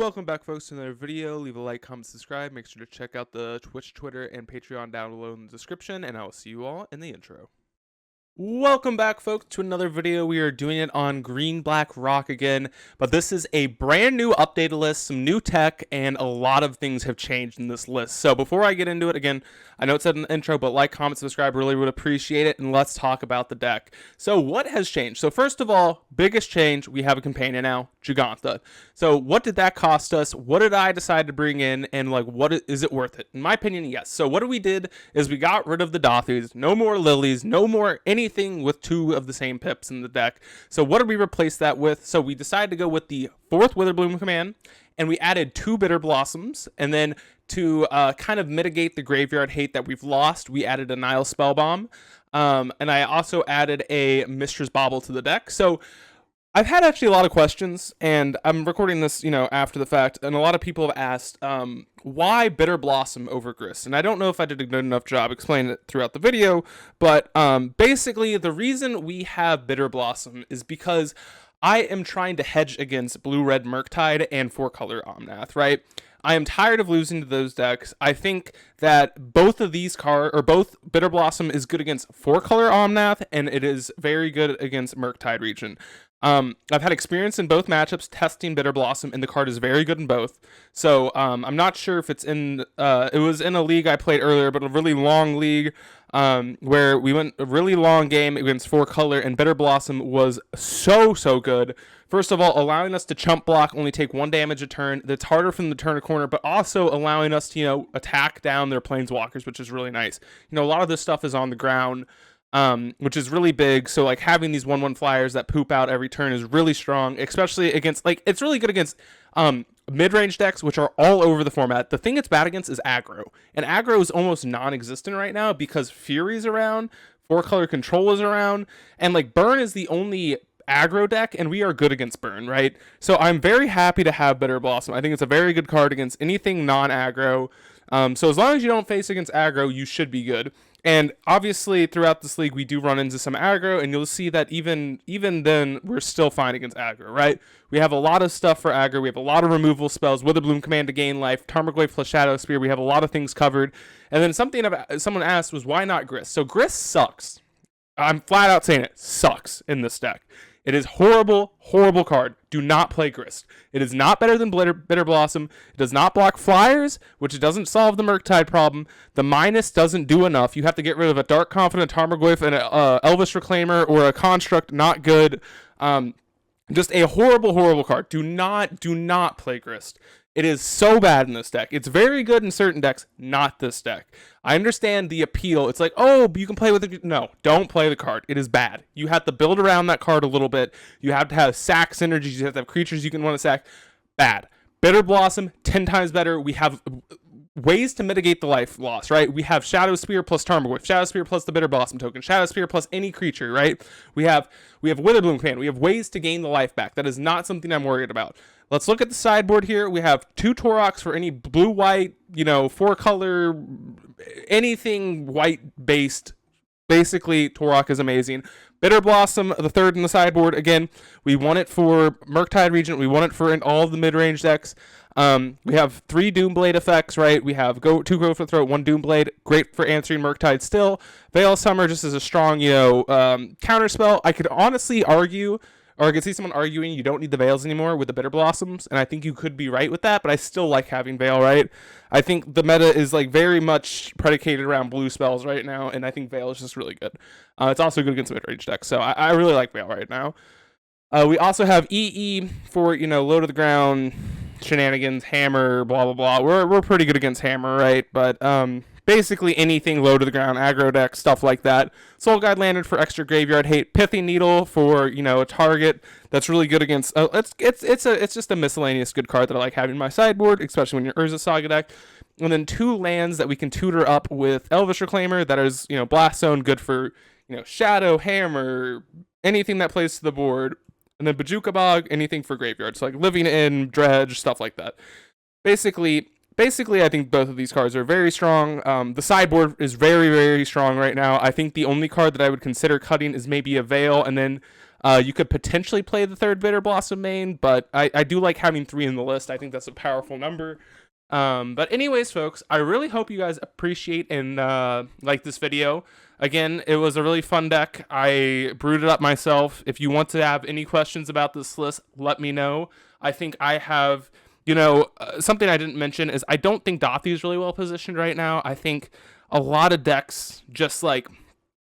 Welcome back, folks, to another video. Leave a like, comment, subscribe. Make sure to check out the Twitch, Twitter, and Patreon down below in the description, and I will see you all in the intro. Welcome back, folks, to another video. We are doing it on Green Black Rock again, but this is a brand new updated list, some new tech, and a lot of things have changed in this list. So before I get into it, again, I know it said in the intro, but like, comment, subscribe, really would appreciate it, and let's talk about the deck. So what has changed? So first of all, biggest change, we have a companion now, Giganta. So what did that cost us? What did I decide to bring in, and like, is it worth it? In my opinion, yes. So what we did is we got rid of the Dothus, no more Lilies, no more anything with two of the same pips in the deck. So what did we replace that with? So we decided to go with the 4th Witherbloom command, and we added 2 Bitter Blossoms, and then to kind of mitigate the graveyard hate that we've lost, we added a Nile Spellbomb, and I also added a Mistress Bauble to the deck. So I've had actually a lot of questions, and I'm recording this, after the fact, and a lot of people have asked, why Bitter Blossom over Grist? And I don't know if I did a good enough job explaining it throughout the video, but basically the reason we have Bitter Blossom is because I am trying to hedge against Blue-Red Murktide and 4-color Omnath, right? I am tired of losing to those decks. I think that both of these both Bitter Blossom is good against 4-color Omnath, and it is very good against Murktide region. I've had experience in both matchups testing Bitter Blossom, and the card is very good in both. So I'm not sure if it's in. It was in a league I played earlier, but a really long league where we went a really long game against 4-color, and Bitter Blossom was so good. First of all, allowing us to chump block, only take 1 damage a turn. That's harder for them to turn a corner, but also allowing us to attack down their planeswalkers, which is really nice. A lot of this stuff is on the ground, which is really big. So like having these 1/1 flyers that poop out every turn is really strong, especially against it's really good against mid-range decks, which are all over the format. The thing it's bad against is aggro, and aggro is almost non-existent right now because Fury's around, 4-color Control is around, and like Burn is the only aggro deck, and we are good against Burn, right? So I'm very happy to have Bitter Blossom. I think it's a very good card against anything non-aggro. So as long as you don't face against aggro, you should be good. And obviously, throughout this league, we do run into some aggro, and you'll see that even then, we're still fine against aggro, right? We have a lot of stuff for aggro. We have a lot of removal spells, Witherbloom Command to gain life, Tarmogoyf plus Shadow Spear. We have a lot of things covered. And then someone asked was, why not Grist? So Grist sucks. I'm flat out saying it sucks in this deck. It is horrible card. Do not play Grist. It is not better than Bitter Blossom. It does not block flyers, which doesn't solve the Murktide problem. The minus doesn't do enough. You have to get rid of a Dark Confidant, Tarmogoyf, and a Elvish Reclaimer, or a Construct. Not good. Just a horrible card. Do not play Grist. It is so bad in this deck. It's very good in certain decks, not this deck. I understand the appeal. It's like, oh, you can play with it. No, don't play the card. It is bad. You have to build around that card a little bit. You have to have sack synergies. You have to have creatures you can want to sack. Bad. Bitter Blossom, 10 times better. We have ways to mitigate the life loss, right? We have Shadow Spear plus Tarmogoyf, Shadow Spear plus the Bitter Blossom token, Shadow Spear plus any creature, right? We have Witherbloom Command. We have ways to gain the life back. That is not something I'm worried about. Let's look at the sideboard here. We have 2 Toroks for any blue-white, 4-color, anything white-based. Basically, Torok is amazing. Bitter Blossom, the 3rd in the sideboard. Again, we want it for Murktide region. We want it for all of the mid-range decks. We have 3 Doomblade effects, right? We have 2 Go for the Throat, 1 Doomblade. Great for answering Murktide still. Veil Summer just as a strong, counterspell. I could honestly argue, or I could see someone arguing you don't need the Veils anymore with the Bitter Blossoms, and I think you could be right with that, but I still like having Veil, right? I think the meta is very much predicated around blue spells right now, and I think Veil is just really good. It's also good against mid-range decks, so I really like Veil right now. We also have EE for, low to the ground shenanigans, hammer, blah, blah, blah. We're pretty good against hammer, right? But basically anything low to the ground, aggro deck, stuff like that. Soul Guide Lantern for extra graveyard hate. Pithy Needle for, a target that's really good against... it's just a miscellaneous good card that I like having in my sideboard, especially when you're Urza Saga deck. And then 2 lands that we can tutor up with Elvish Reclaimer that is, Blast Zone, good for, Shadow, Hammer, anything that plays to the board. And then Bajuka Bog, anything for graveyard. So like Living In, Dredge, stuff like that. Basically, I think both of these cards are very strong. The sideboard is very strong right now. I think the only card that I would consider cutting is maybe a Veil, and then You could potentially play the third Bitter Blossom main, but I do like having 3 in the list. I think that's a powerful number. But anyways, folks, I really hope you guys appreciate and like this video. Again, it was a really fun deck. I brewed it up myself. If you want to have any questions about this list, let me know. I think I have, something I didn't mention is I don't think Dothy is really well positioned right now. I think a lot of decks just like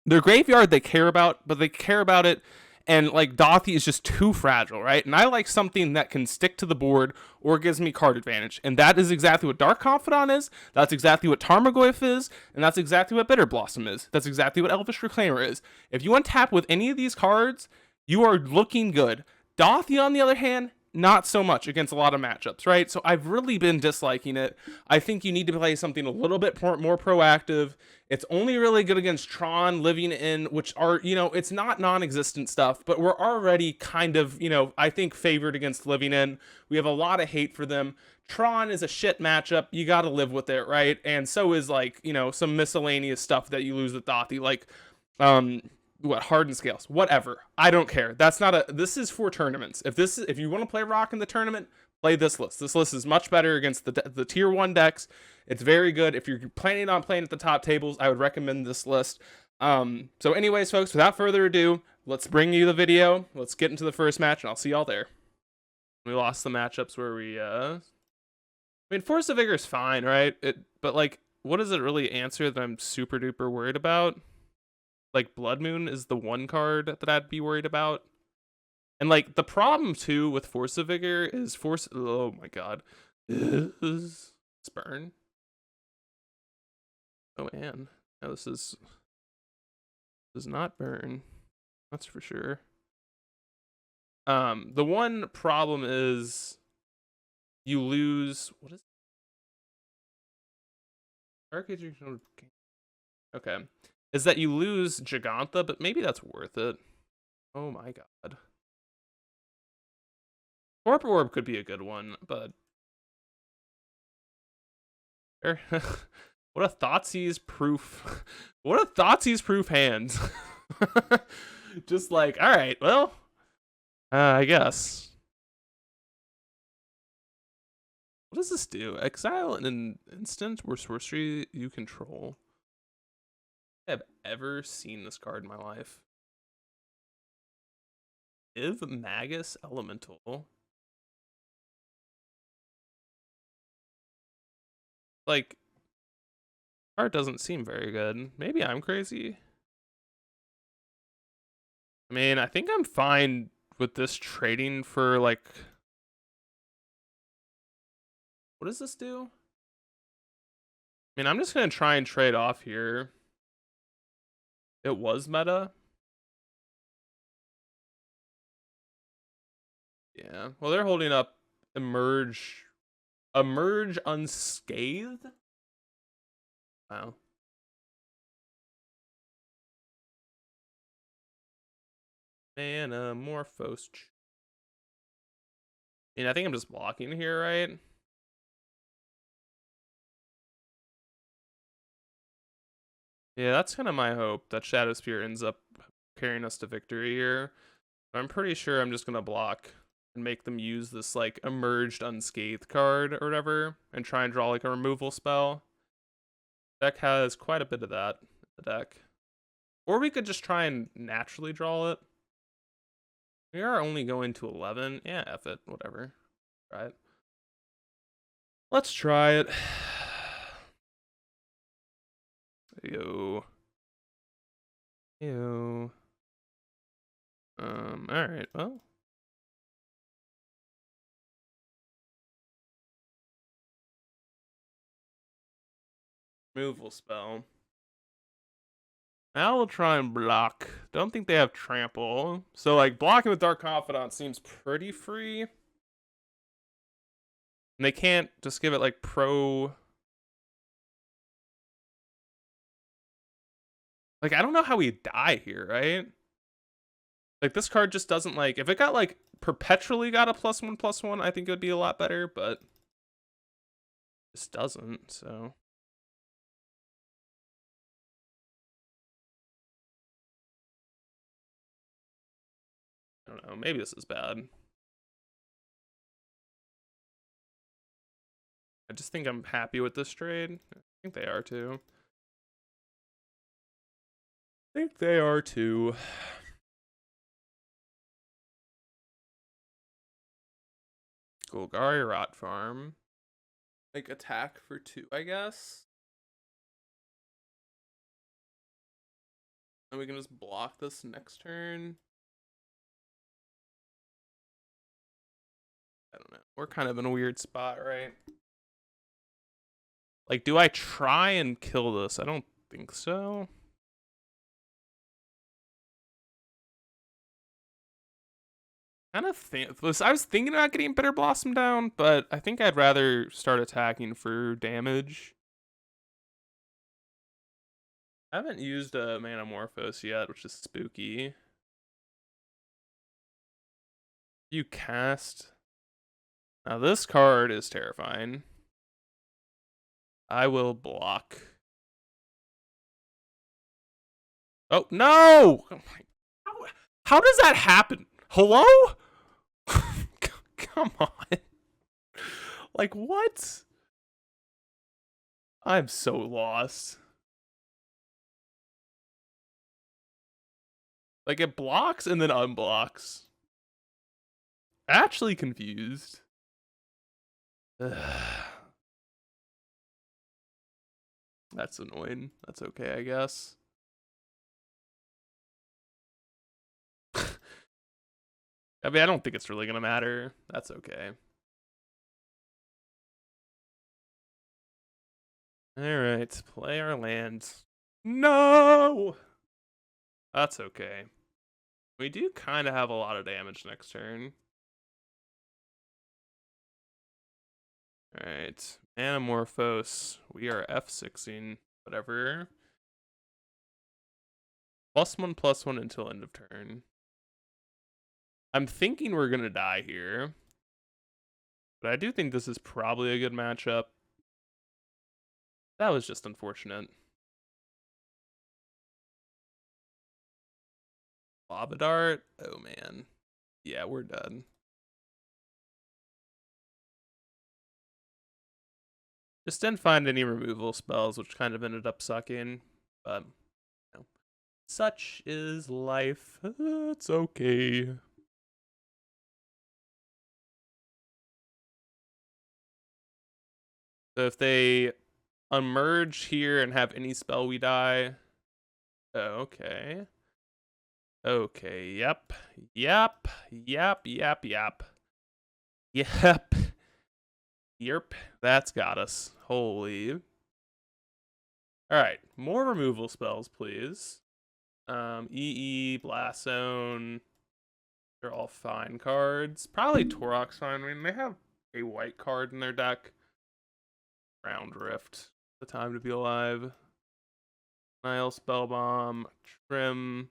their graveyard they care about, but they care about it, and like Dothy is just too fragile, right? And I like something that can stick to the board or gives me card advantage, and that is exactly what Dark Confidant is. That's exactly what Tarmogoyf is, and that's exactly what Bitter Blossom is. That's exactly what Elvish Reclaimer is. If you untap with any of these cards, you are looking good. Dothy, on the other hand, not so much against a lot of matchups, right? So I've really been disliking it. I think you need to play something a little bit more proactive. It's only really good against Tron, Living In, which are, it's not non-existent stuff, but we're already kind of, I think favored against Living In. We have a lot of hate for them. Tron is a shit matchup. You got to live with it, right? And so is like, some miscellaneous stuff that you lose with Dothy, like, hardened scales, whatever. I don't care. That's not this is for tournaments. If you want to play Rock in the tournament, play this list. This list is much better against the tier 1 decks. It's very good. If you're planning on playing at the top tables, I would recommend this list. So anyways, folks, without further ado, let's bring you the video. Let's get into the first match, and I'll see y'all there. We lost the matchups where Force of Vigor is fine, right? But like, what does it really answer that I'm super duper worried about? Like, Blood Moon is the one card that I'd be worried about. And like, the problem too with Force of Vigor is oh my god. Spurn. Oh man. No, this is not burn. That's for sure. The one problem is you lose okay. Is that you lose Gigantha, but maybe that's worth it. Oh my god. Warp Orb could be a good one, but what a Thoughtseize proof. What a Thoughtseize proof hand. Just like, alright, well, I guess. What does this do? Exile an instant or sorcery you control. I have ever seen this card in my life. If Magus Elemental. Like, card doesn't seem very good. Maybe I'm crazy. I mean, I think I'm fine with this trading for like. What does this do? I mean, I'm just gonna try and trade off here. It was meta. Yeah. Well, they're holding up Emerge unscathed. Wow. Manamorphose. I think I'm just blocking here, right? Yeah, that's kind of my hope, that Shadow Spear ends up carrying us to victory here. I'm pretty sure I'm just gonna block and make them use this like Emerged Unscathed card or whatever, and try and draw like a removal spell. Deck has quite a bit of that in the deck. Or we could just try and naturally draw it. We are only going to 11. Yeah, F it, whatever. Try it. Let's try it. Yo. Yo. Alright, well. Removal spell. Now we'll try and block. Don't think they have trample. So like blocking with Dark Confidant seems pretty free. And they can't just give it like pro. Like, I don't know how we die here, right? Like, this card just doesn't like, if it got like perpetually got a +1/+1, I think it would be a lot better, but this doesn't, so. I don't know. Maybe this is bad. I just think I'm happy with this trade. I think they are too. I think they are too. Golgari Rot Farm. Like attack for 2, I guess. And we can just block this next turn. I don't know. We're kind of in a weird spot, right? Like, do I try and kill this? I don't think so. Kind of think I was thinking about getting Bitter Blossom down, but I think I'd rather start attacking for damage. I haven't used a Manamorphose yet, which is spooky. You cast. Now this card is terrifying. I will block. Oh no! How does that happen? Hello? Come on. Like, what? I'm so lost. Like, it blocks and then unblocks. Actually confused. That's annoying. That's okay, I guess. I mean, I don't think it's really gonna matter. That's okay. Alright, play our land. No! That's okay. We do kind of have a lot of damage next turn. Alright, Manamorphose. We are F6ing, whatever. +1/+1 until end of turn. I'm thinking we're gonna die here. But I do think this is probably a good matchup. That was just unfortunate. Lava Dart? Oh man. Yeah, we're done. Just didn't find any removal spells, which kind of ended up sucking. But, you know, such is life. It's okay. So if they unmerge here and have any spell, we die. Oh, okay. Okay, yep. Yep. Yep, yep, yep. Yep. Yerp. That's got us. Holy. Alright, more removal spells, please. EE, Blast Zone. They're all fine cards. Probably Torok's fine. I mean, they have a white card in their deck. Round Rift. The time to be alive. Nile Spellbomb. Trim.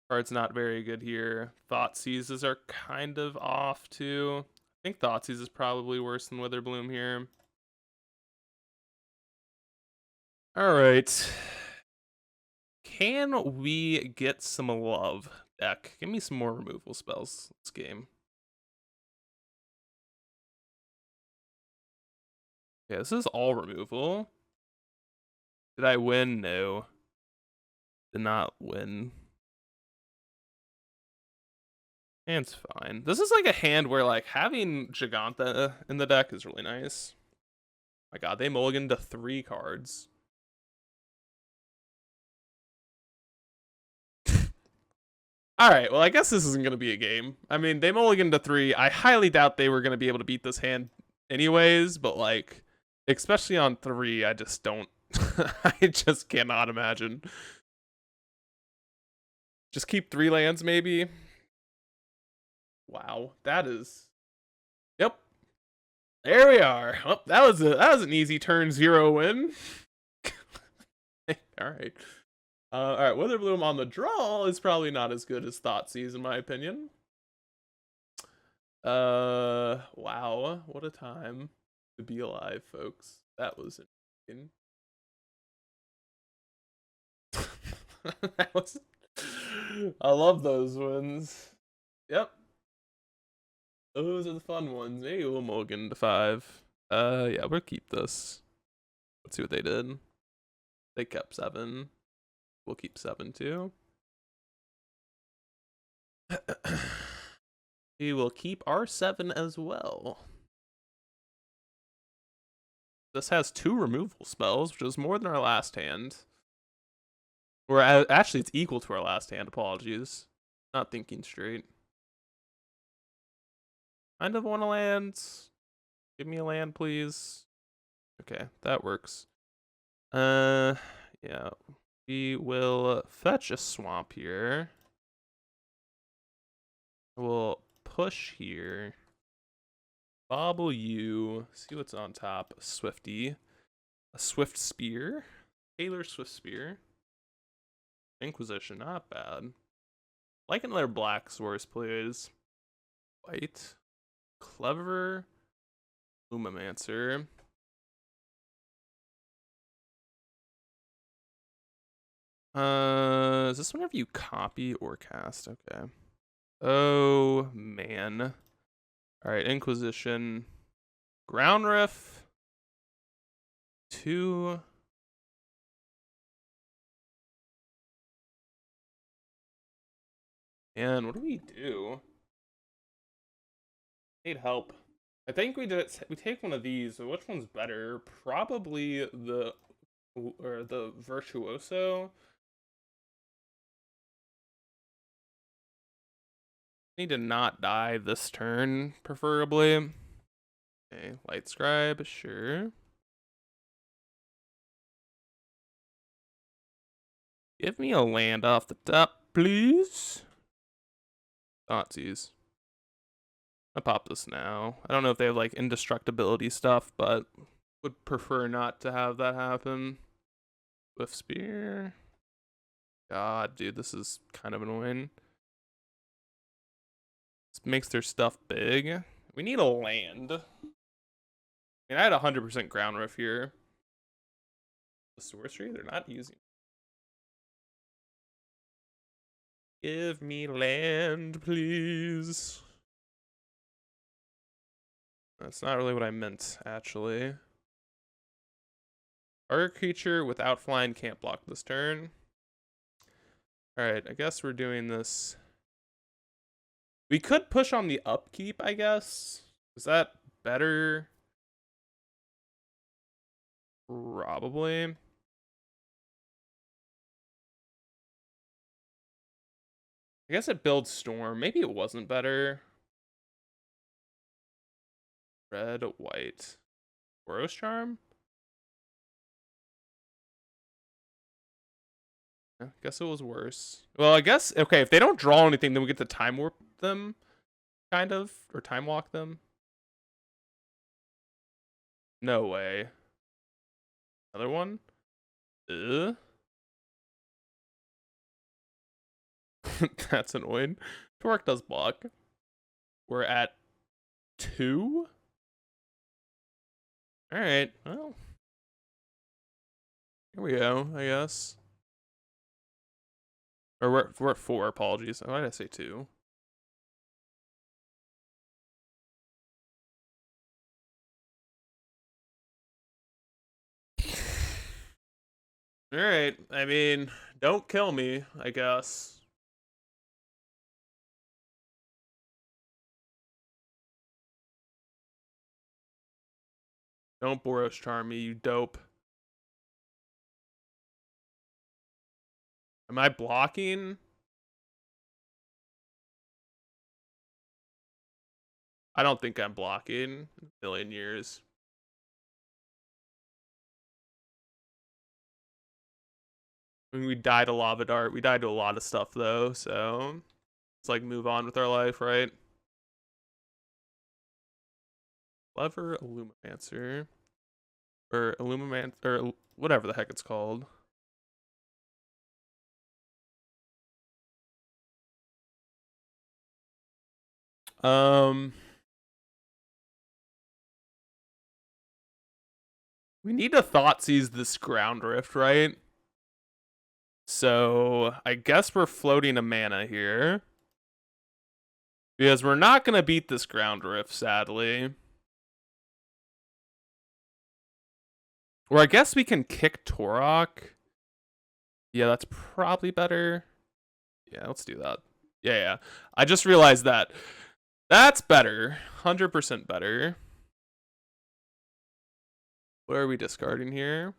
Card's not very good here. Thoughtseizes are kind of off too. I think Thoughtseize is probably worse than Witherbloom here. Alright. Can we get some love, deck? Give me some more removal spells this game. Yeah, this is all removal. Did I win? No. Did not win. And it's fine. This is like a hand where like having Giganta in the deck is really nice. My god, they mulliganed to 3 cards. Alright, well I guess this isn't going to be a game. I mean, they mulliganed to 3. I highly doubt they were going to be able to beat this hand anyways, but like, especially on 3, I just don't. I just cannot imagine. Just keep 3 lands maybe. Wow, that is. Yep. There we are. Oh, that was an easy turn 0 win. All right. All right. Witherbloom on the draw is probably not as good as Thoughtseize in my opinion. Wow, what a time to be alive, folks. That was interesting. That was I love those ones. Yep. Those are the fun ones. Maybe we'll mulligan to 5. Yeah, we'll keep this. Let's see what they did. They kept 7. We'll keep 7 too. We will keep our 7 as well. This has 2 removal spells, which is more than our last hand. Or actually, it's equal to our last hand. Apologies. Not thinking straight. Kind of want a land. Give me a land, please. Okay, that works. Yeah. We will fetch a swamp here. We'll push here. Bobble you. See what's on top. A Swifty. A Swift Spear. Taylor Swift Spear. Inquisition, not bad. Like another black source, please. White. Clever. Lumimancer. Is this whenever you copy or cast? Okay. Oh, man. Alright, Inquisition. Ground Riff. 2. And what do we do? Need help. I think we take one of these. So which one's better? Probably the Virtuoso. Need to not die this turn, preferably. Okay, Light Scribe, sure. Give me a land off the top, please. Thoughtseize. I'll pop this now. I don't know if they have like indestructibility stuff, but would prefer not to have that happen. Swift Spear. God, dude, this is kind of annoying. This makes their stuff big. We need a land. I mean, I had 100% ground riff here. The sorcery, they're not using. Give me land, please. That's not really what I meant, actually. Our creature without flying can't block this turn. Alright, I guess we're doing this. We could push on the upkeep, I guess. Is that better? Probably. I guess it builds Storm. Maybe it wasn't better. Red, white. Boros Charm? I guess it was worse. Well, I guess, okay, if they don't draw anything, then we get to Time Warp them, kind of, or Time Walk them. No way. Another one? That's annoying. Torque does block. We're at 2? Alright, well. Here we go, I guess. Or we're at 4, apologies. Why did I say 2? Alright, I mean, don't kill me, I guess. Don't Boros Charm me, you dope. Am I blocking? I don't think I'm blocking in a million years. I mean, we died to Lava Dart. We died to a lot of stuff, though, so let's, like, move on with our life, right? Clever Illumimancer. Or Illumimancer, or whatever the heck it's called. We need to Thoughtseize this Ground Rift, right? So I guess we're floating a mana here. Because we're not going to beat this Ground Rift, sadly. Or I guess we can kick Torok. Yeah, that's probably better. Yeah, let's do that. Yeah. I just realized that. That's better. 100% better. What are we discarding here?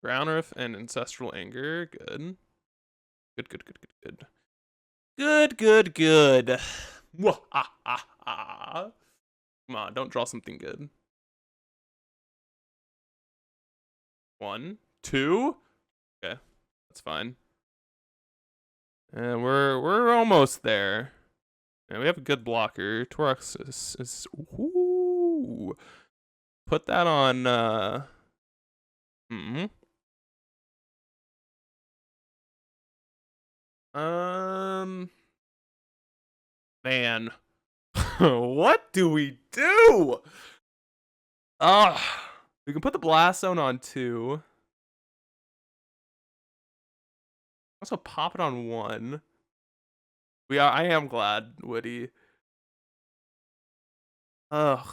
Ground Rift and Ancestral Anger. Good. Good. Come on, don't draw something good. 1, 2. Okay, that's fine. And we're almost there. And we have a good blocker. Torok is ooh. Put that on man. What do we do? We can put the Blast Zone on 2. Also pop it on 1. I am glad, Woody. Ugh.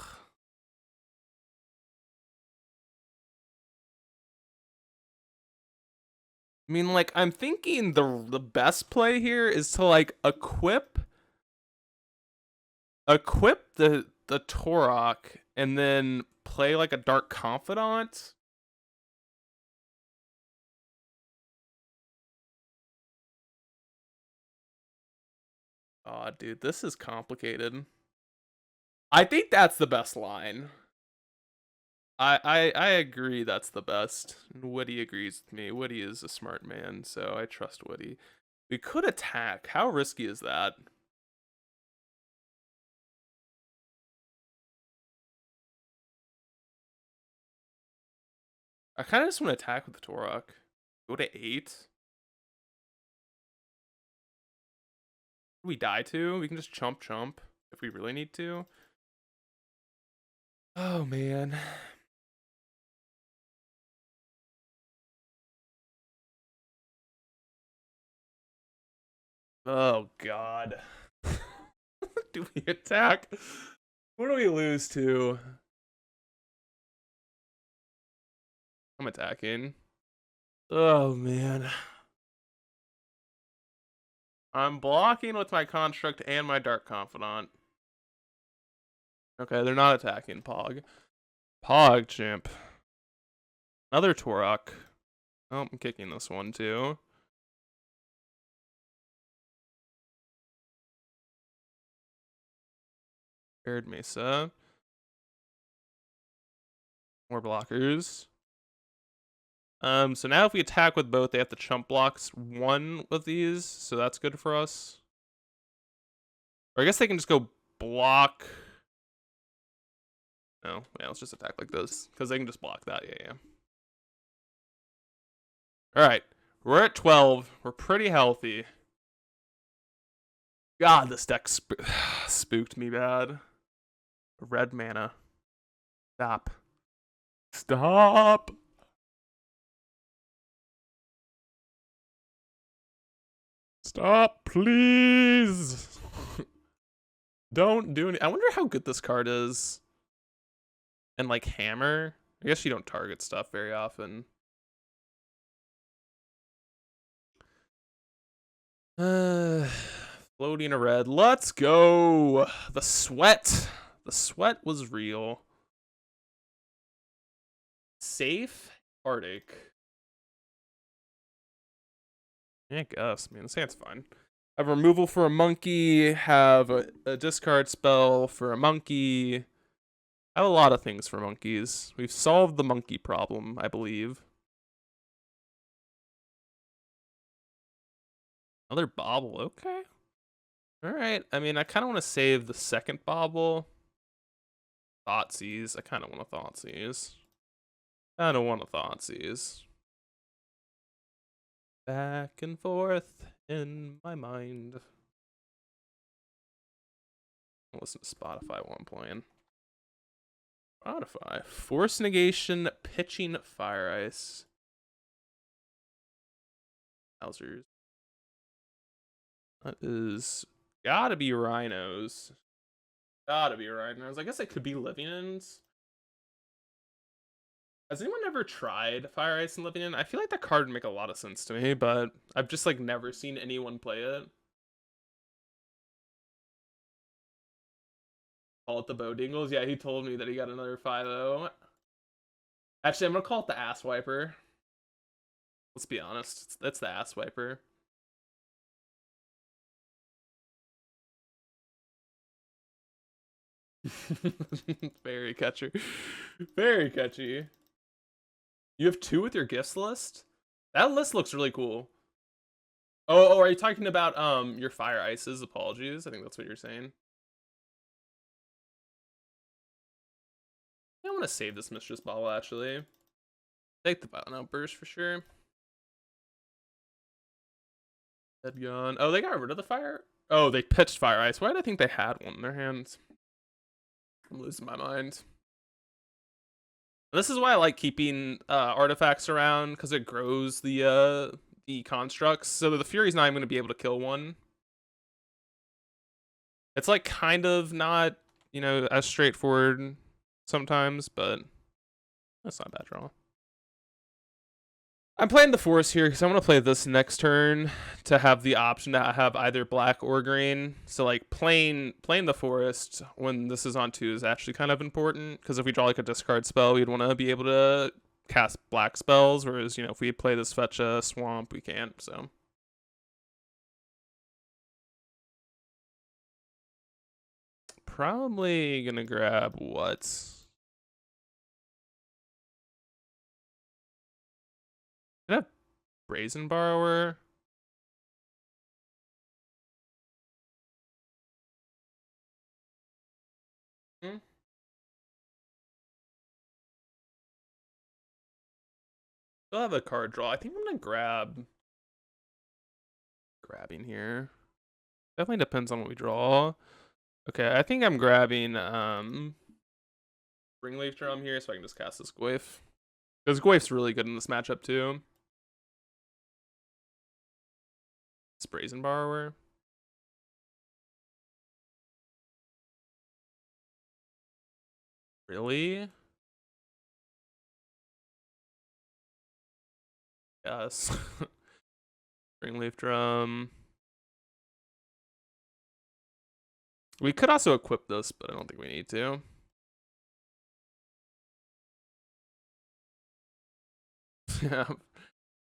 I mean, like, I'm thinking the best play here is to like equip the Torok and then play like a Dark Confidant. Oh, dude, this is complicated. I think that's the best line. I agree that's the best. Woody agrees with me. Woody is a smart man, so I trust Woody. We could attack. How risky is that? I kind of just want to attack with the Torok. Go to 8. We die to? We can just chump if we really need to. Oh, man. Oh, God. Do we attack? What do we lose to? I'm attacking. Oh, man. I'm blocking with my Construct and my Dark Confidant. Okay, they're not attacking Pog. Pog, chimp. Another Torok. Oh, I'm kicking this one, too. Paired Mesa. More blockers. So now if we attack with both, they have to chump blocks one of these, so that's good for us. Or I guess they can just go block. No, yeah, let's just attack like this, because they can just block that, yeah. Alright, we're at 12. We're pretty healthy. God, this deck spooked me bad. Red mana. Stop. Stop! Stop, please! Don't do any. I wonder how good this card is. And like Hammer. I guess you don't target stuff very often. Floating a red. Let's go. The sweat. The sweat was real. Safe heartache. Yeah, I guess. Man, this hand's fine. Have removal for a monkey. Have a discard spell for a monkey. I have a lot of things for monkeys. We've solved the monkey problem, I believe. Another bauble, okay. Alright, I mean, I kind of want to save the second bauble. Thoughtseize. I kind of want a Thoughtseize. I don't want a Thoughtseize. Back and forth in my mind. I'll listen to Spotify while I'm playing. Spotify. Force negation, pitching fire ice. Wowzers. That is gotta be rhinos. Gotta be rhinos. I guess it could be Livians. Has anyone ever tried Fire Ice and Livian? I feel like that card would make a lot of sense to me, but I've just like never seen anyone play it. Call it the Bow Dingles. Yeah, he told me that he got another 5-0. Actually, I'm gonna call it the Ass Wiper. Let's be honest. That's the Ass Wiper. Very catchy. Very catchy. You have 2 with your gifts list? That list looks really cool. Oh, are you talking about your Fire Ices? Apologies. I think that's what you're saying. I want to save this Mistress Ball, actually. Take the Violent Outburst for sure. Dead gone. Oh, they got rid of the fire? Oh, they pitched Fire Ice. Why did I think they had one in their hands? I'm losing my mind. This is why I like keeping artifacts around, because it grows the constructs. So the Fury's not even going to be able to kill one. It's like kind of not, as straightforward sometimes, but that's not a bad draw. I'm playing the forest here because I want to play this next turn to have the option to have either black or green. So like playing the forest when this is on 2 is actually kind of important, because if we draw like a discard spell, we'd want to be able to cast black spells, whereas if we play this fetch a swamp, we can't. So probably gonna grab what? Could have Brazen Borrower. Still have a card draw. I think I'm gonna grabbing here. Definitely depends on what we draw. Okay, I think I'm grabbing Ringleaf Drum here so I can just cast this Goyf. Because Goyf's really good in this matchup too. It's Brazen Borrower. Really? Yes. Ringleaf Drum. We could also equip this, but I don't think we need to. Yeah.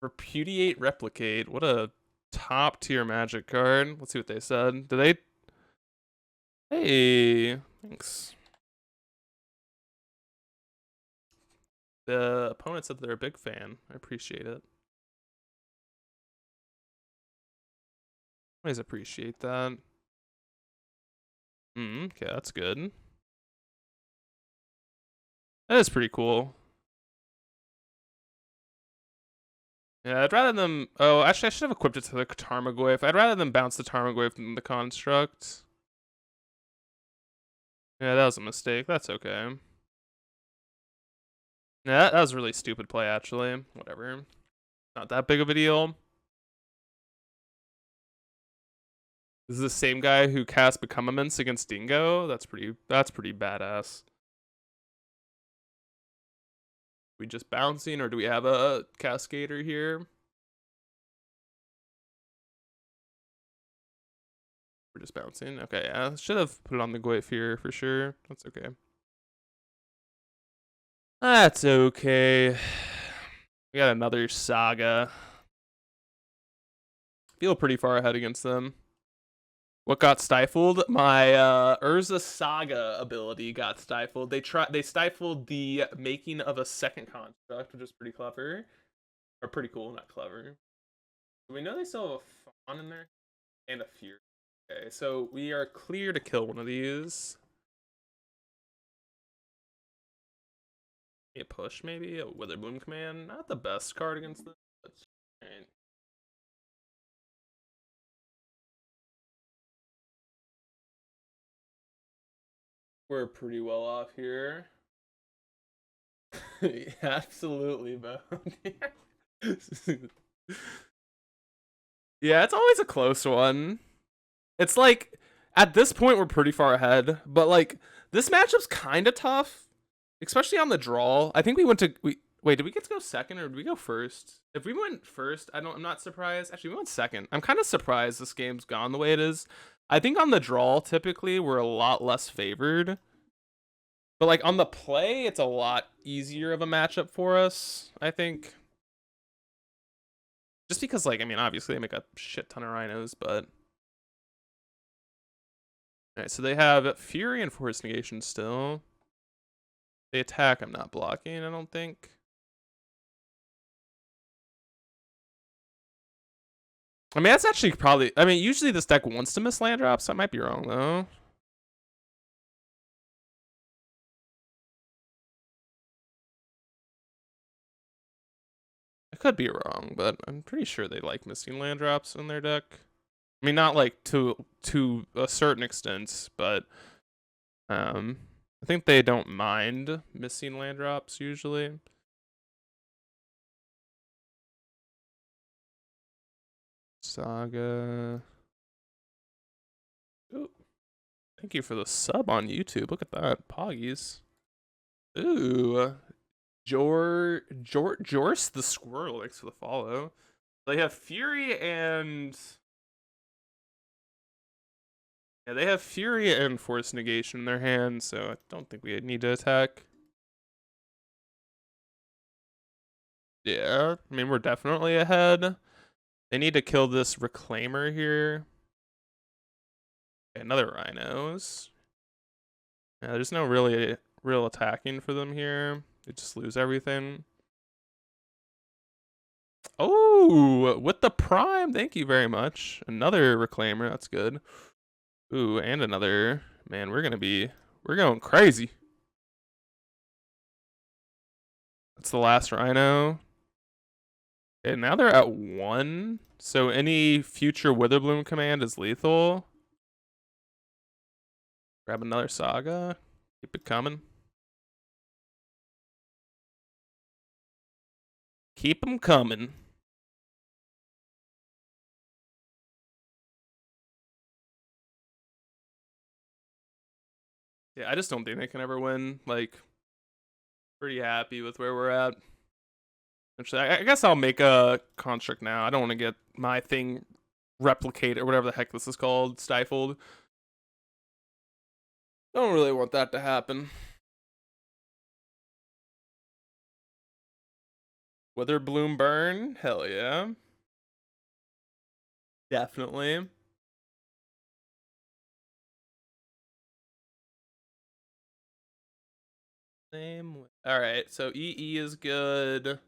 Repudiate Replicate. What a top tier Magic card. Let's see what they said. Did they? Hey, thanks. The opponent said they're a big fan. I appreciate it. Always appreciate that. Okay, that's good. That is pretty cool. Yeah, I'd rather them... Oh, actually, I should have equipped it to the Tarmogoyf. I'd rather them bounce the Tarmogoyf than the Construct. Yeah, that was a mistake. That's okay. Yeah, that was a really stupid play, actually. Whatever. Not that big of a deal. This is the same guy who cast Become Immense against Dingo. That's pretty badass. We just bouncing, or do we have a Cascader here? We're just bouncing. Okay, yeah. Should have put it on the Goyf here for sure. That's okay. That's okay. We got another Saga. Feel pretty far ahead against them. What got stifled? My Urza Saga ability got stifled. They stifled the making of a second construct, which is pretty clever. Or pretty cool, not clever. We know they still have a Fawn in there. And a Fury. Okay, so we are clear to kill one of these. A push, maybe? A Witherbloom Command? Not the best card against them, but alright. We're pretty well off here. Absolutely, bro. Yeah, it's always a close one. It's like at this point we're pretty far ahead, but like this matchup's kind of tough, especially on the draw. I think we wait. Did we get to go second or did we go first? If we went first, I'm not surprised. Actually, we went second. I'm kind of surprised this game's gone the way it is. I think on the draw typically we're a lot less favored, but like on the play it's a lot easier of a matchup for us. I think just because like I mean obviously they make a shit ton of rhinos, but. Alright, so they have Fury and Force Negation still. They attack, I'm not blocking, I don't think. I mean, that's actually probably... I mean, usually this deck wants to miss land drops. I might be wrong, though. I could be wrong, but I'm pretty sure they like missing land drops in their deck. I mean, not like to a certain extent, but I think they don't mind missing land drops usually. Saga. Ooh. Thank you for the sub on YouTube. Look at that. Poggies. Ooh. Jorce the Squirrel. Thanks for the follow. They have Fury and... Yeah, they have Fury and Force Negation in their hands, so I don't think we need to attack. Yeah, I mean, we're definitely ahead. They need to kill this Reclaimer here. Okay, another Rhinos. Yeah, there's no really real attacking for them here. They just lose everything. Oh, with the Prime, thank you very much. Another Reclaimer, that's good. Ooh, and another. Man, we're going crazy. That's the last Rhino. Okay, now they're at 1. So any future Witherbloom command is lethal. Grab another Saga. Keep it coming. Keep them coming. Yeah, I just don't think they can ever win. Like, pretty happy with where we're at. Actually, I guess I'll make a construct now. I don't want to get my thing replicated or whatever the heck this is called, stifled. Don't really want that to happen. Witherbloom burn? Hell yeah. Definitely. Same. Alright, so EE is good.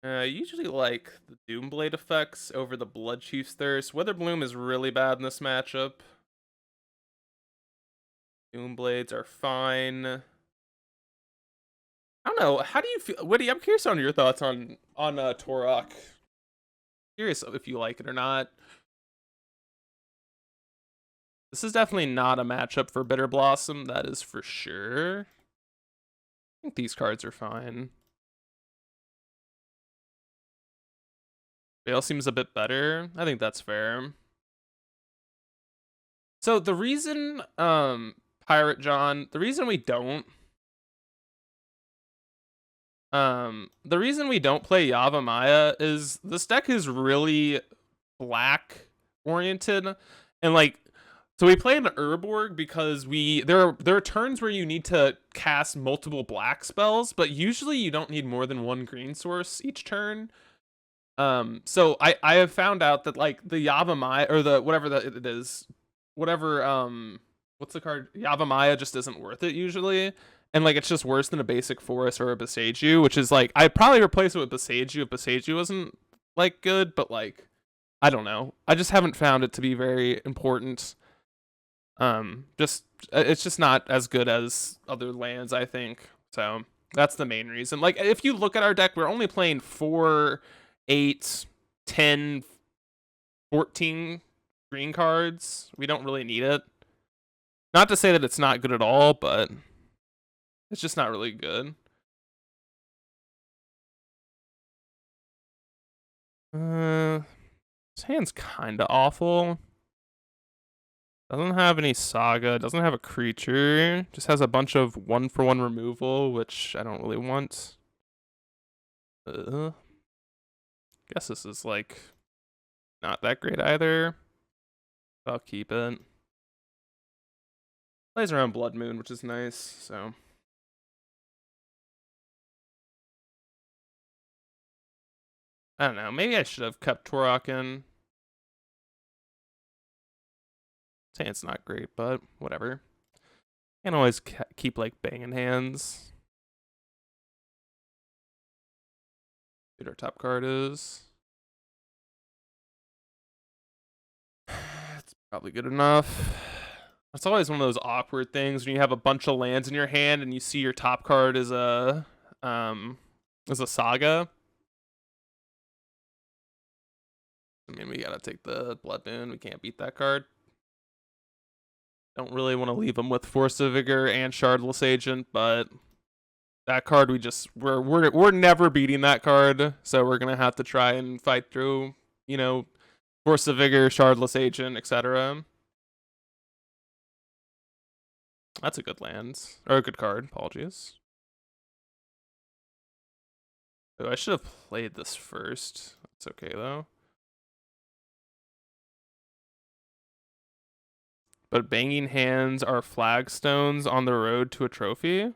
I usually like the Doomblade effects over the Bloodchief's Thirst. Witherbloom is really bad in this matchup. Doomblades are fine. I don't know. How do you feel, Woody? I'm curious on your thoughts on Torok. Curious if you like it or not. This is definitely not a matchup for Bitter Blossom. That is for sure. I think these cards are fine. Veil seems a bit better. I think that's fair. So the reason, Pirate John, the reason we don't play Yavimaya is this deck is really black oriented, and like, so we play an Urborg because there are turns where you need to cast multiple black spells, but usually you don't need more than one green source each turn. So I have found out that like the Yavimaya or the whatever that it is, whatever what's the card? Yavimaya just isn't worth it usually. And like it's just worse than a basic forest or a Beseiju, which is like I'd probably replace it with Beseiju if Beseiju wasn't like good, but like I don't know. I just haven't found it to be very important. Just it's just not as good as other lands, I think. So that's the main reason. Like if you look at our deck, we're only playing 4, 8, 10, 14 green cards. We don't really need it. Not to say that it's not good at all, but it's just not really good. This hand's kind of awful. Doesn't have any saga, doesn't have a creature, just has a bunch of 1-for-1 removal, which I don't really want. Guess this is like not that great either. I'll keep it. Plays around Blood Moon, which is nice, so. I don't know, maybe I should have kept Torok in. Saying it's not great, but whatever. Can't always keep like banging hands. What our top card is. It's probably good enough. It's always one of those awkward things when you have a bunch of lands in your hand and you see your top card is a saga. I mean, we gotta take the Blood Moon. We can't beat that card. Don't really want to leave them with Force of Vigor and Shardless Agent, but that card we're never beating that card, so we're gonna have to try and fight through, you know, Force of Vigor, Shardless Agent, etc. That's a good land. Or a good card, apologies. Oh, I should have played this first. It's okay though. But banging hands are flagstones on the road to a trophy.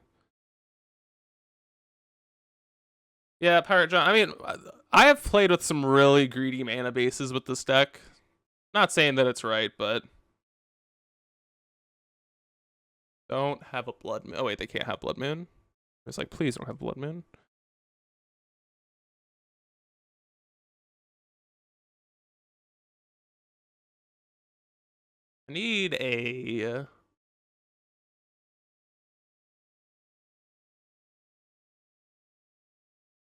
Yeah, Pirate John. I mean, I have played with some really greedy mana bases with this deck. Not saying that it's right, but don't have a Blood Moon. Oh wait, they can't have Blood Moon. It's like, please don't have Blood Moon. I need a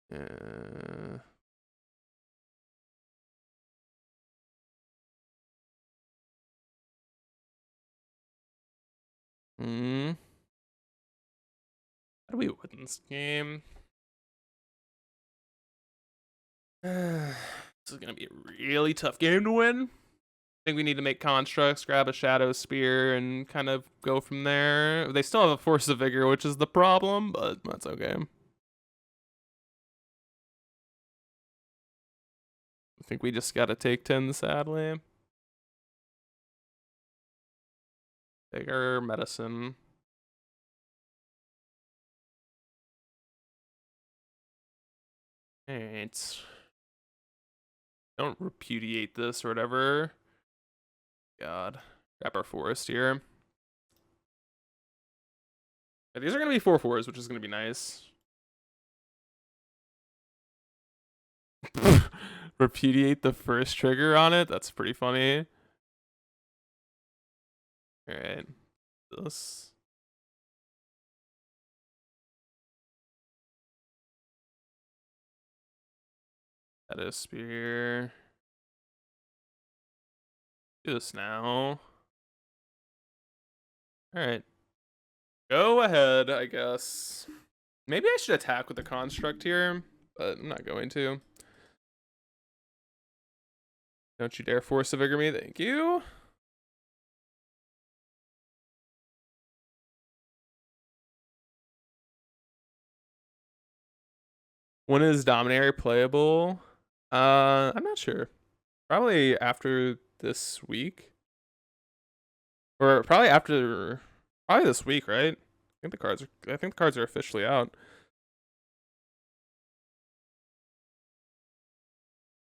How do we win this game? This is gonna be a really tough game to win. I think we need to make constructs, grab a Shadow Spear, and kind of go from there. They still have a Force of Vigor, which is the problem, but that's okay. I think we just gotta take 10, sadly. Take our medicine. Alright. Don't repudiate this or whatever. God. Grab our forest here. Yeah, these are gonna be 4/4s, which is gonna be nice. Repudiate the first trigger on it? That's pretty funny. Alright. This. Shadow Spear. Do this now. Alright. Go ahead, I guess. Maybe I should attack with the construct here, but I'm not going to. Don't you dare Force of Vigor me, thank you. When is Dominator playable? I'm not sure. Probably after this week. Or probably this week, right? I think the cards are officially out.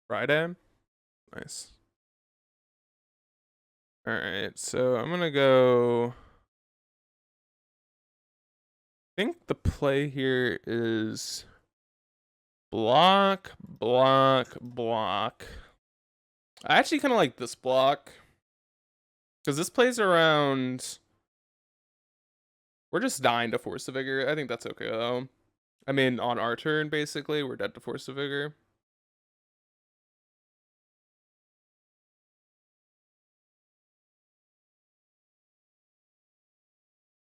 Friday? Nice. Alright, so I'm gonna go. I think the play here is block, block, block. I actually kind of like this block. Because this plays around. We're just dying to Force of Vigor. I think that's okay, though. I mean, on our turn, basically, we're dead to Force of Vigor.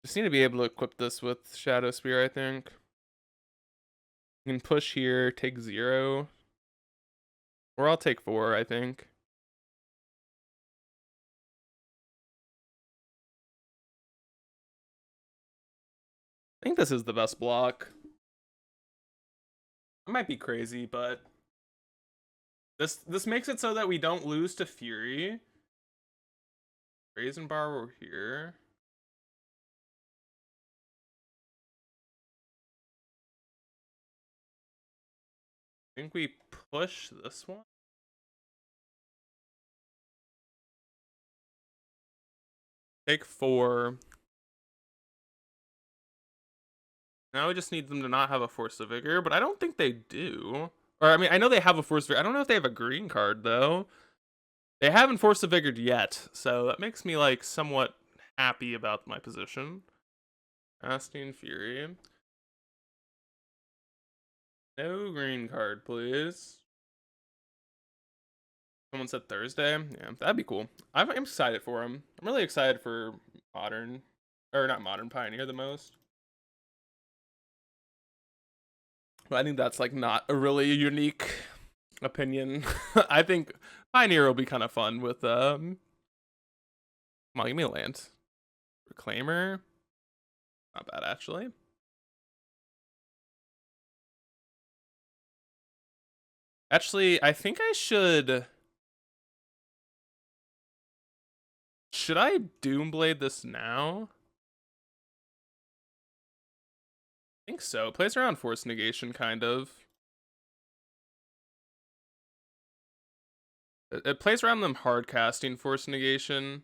Just need to be able to equip this with Shadow Spear, I think. You can push here, take 0. Or I'll take 4, I think. I think this is the best block. I might be crazy, but this makes it so that we don't lose to Fury. Brazen Bar over here. I think we push this one. Take 4. Now we just need them to not have a Force of Vigor, but I don't think they do. Or, I mean, I know they have a Force of Vigor. I don't know if they have a green card, though. They haven't Force of Vigored yet, so that makes me, like, somewhat happy about my position. Asting Fury. No green card, please. Someone said Thursday. Yeah, that'd be cool. I'm excited for him. I'm really excited for Modern. Or not Modern, Pioneer the most. But I think that's, like, not a really unique opinion. I think Pioneer will be kind of fun with, Come on, give me a land. Reclaimer. Not bad, actually. Actually, I think I should... Should I Doomblade this now? I think so. It plays around Force Negation, kind of. It plays around them hard casting Force Negation.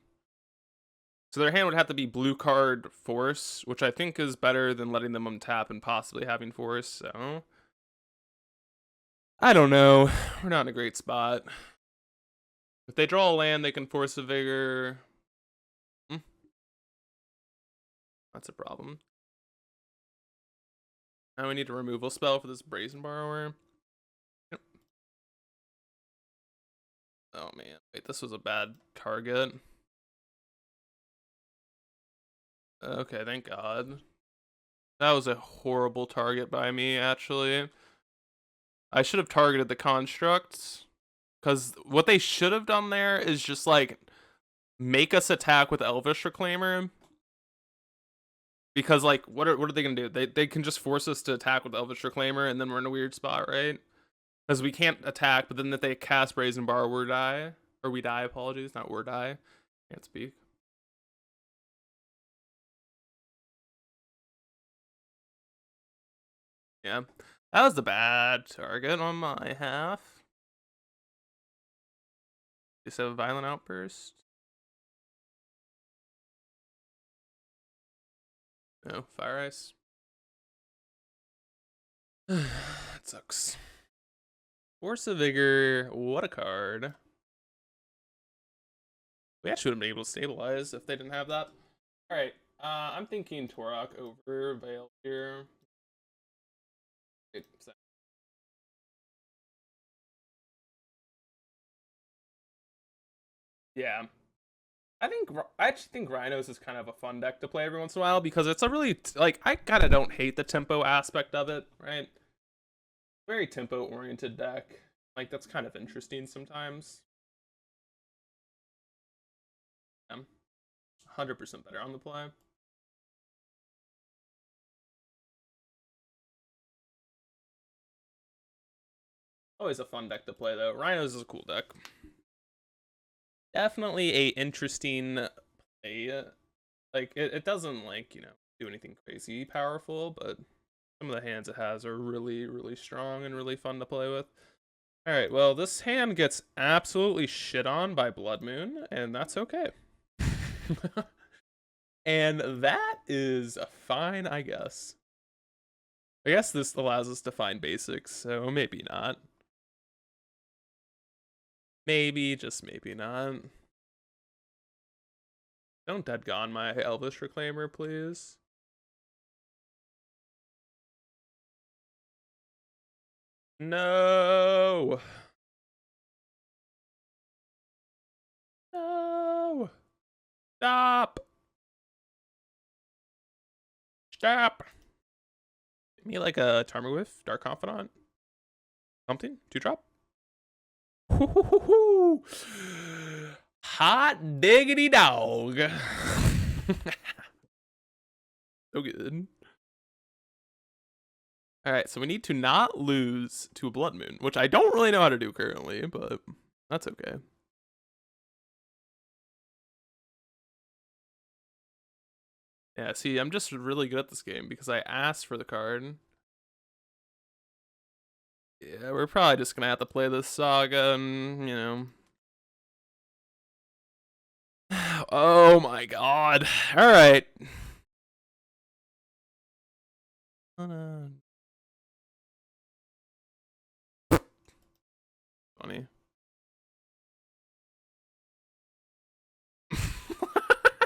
So their hand would have to be blue card Force, which I think is better than letting them untap and possibly having Force, so... I don't know. We're not in a great spot. If they draw a land, they can Force a Vigor. That's a problem. Now we need a removal spell for this Brazen Borrower. Yep. Oh man, wait, this was a bad target. Okay, thank God. That was a horrible target by me, actually. I should have targeted the constructs. Because what they should have done there is just, like, make us attack with Elvish Reclaimer. Because, like, what are they going to do? They can just force us to attack with Elvish Reclaimer, and then we're in a weird spot, right? Because we can't attack, but then if they cast Brazen Bar, we die. Or we die, apologies, not we're die. Can't speak. Yeah. That was the bad target on my half. Just have a Violent Outburst. No, Fire Ice. That sucks. Force of Vigor, what a card. We actually would have been able to stabilize if they didn't have that. Alright, I'm thinking Torok over Veil here. Yeah. I actually think Rhinos is kind of a fun deck to play every once in a while because it's a really, like, I kind of don't hate the tempo aspect of it, right? Very tempo-oriented deck. Like, that's kind of interesting sometimes. Yeah. 100% better on the play. Always a fun deck to play, though. Rhinos is a cool deck. Definitely a interesting play. Like, it doesn't, like, you know, do anything crazy powerful, but some of the hands it has are really, really strong and really fun to play with. Alright, well, this hand gets absolutely shit on by Blood Moon, and that's okay. And that is fine, I guess. I guess this allows us to find basics, so maybe not. Maybe, just maybe not. Don't dead gone my Elvish Reclaimer, please. No! No! Stop! Stop! Give me like a Tarmogoyf, Dark Confidant. Something? 2-drop? Hot diggity dog. So good. Alright, so we need to not lose to a Blood Moon, which I don't really know how to do currently, but that's okay. Yeah, see, I'm just really good at this game because I asked for the card. Yeah, we're probably just gonna have to play this Saga and, you know. Oh my god. Alright. Funny.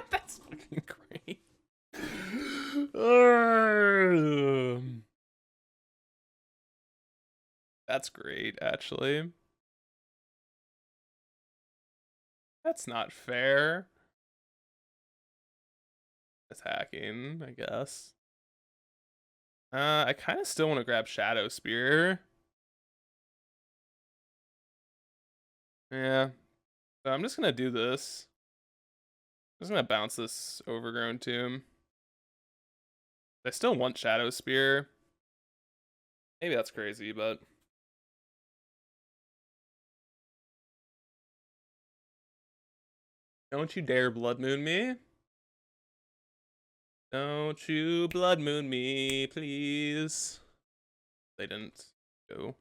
That's fucking great. That's great, actually. That's not fair. It's hacking, I guess. I kind of still want to grab Shadow Spear. Yeah. So I'm just gonna do this. I'm just gonna bounce this Overgrown Tomb. I still want Shadow Spear. Maybe that's crazy, but don't you dare Blood Moon me. Don't you Blood Moon me, please. They didn't go.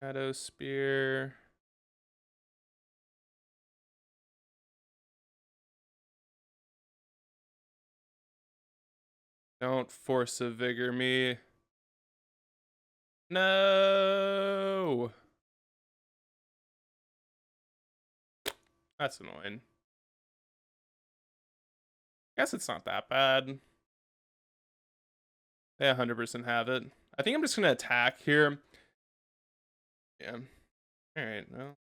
Shadow Spear. Don't force a vigor me. No. That's annoying. Guess it's not that bad. They 100% have it. I think I'm just gonna attack here. Yeah. Alright, well.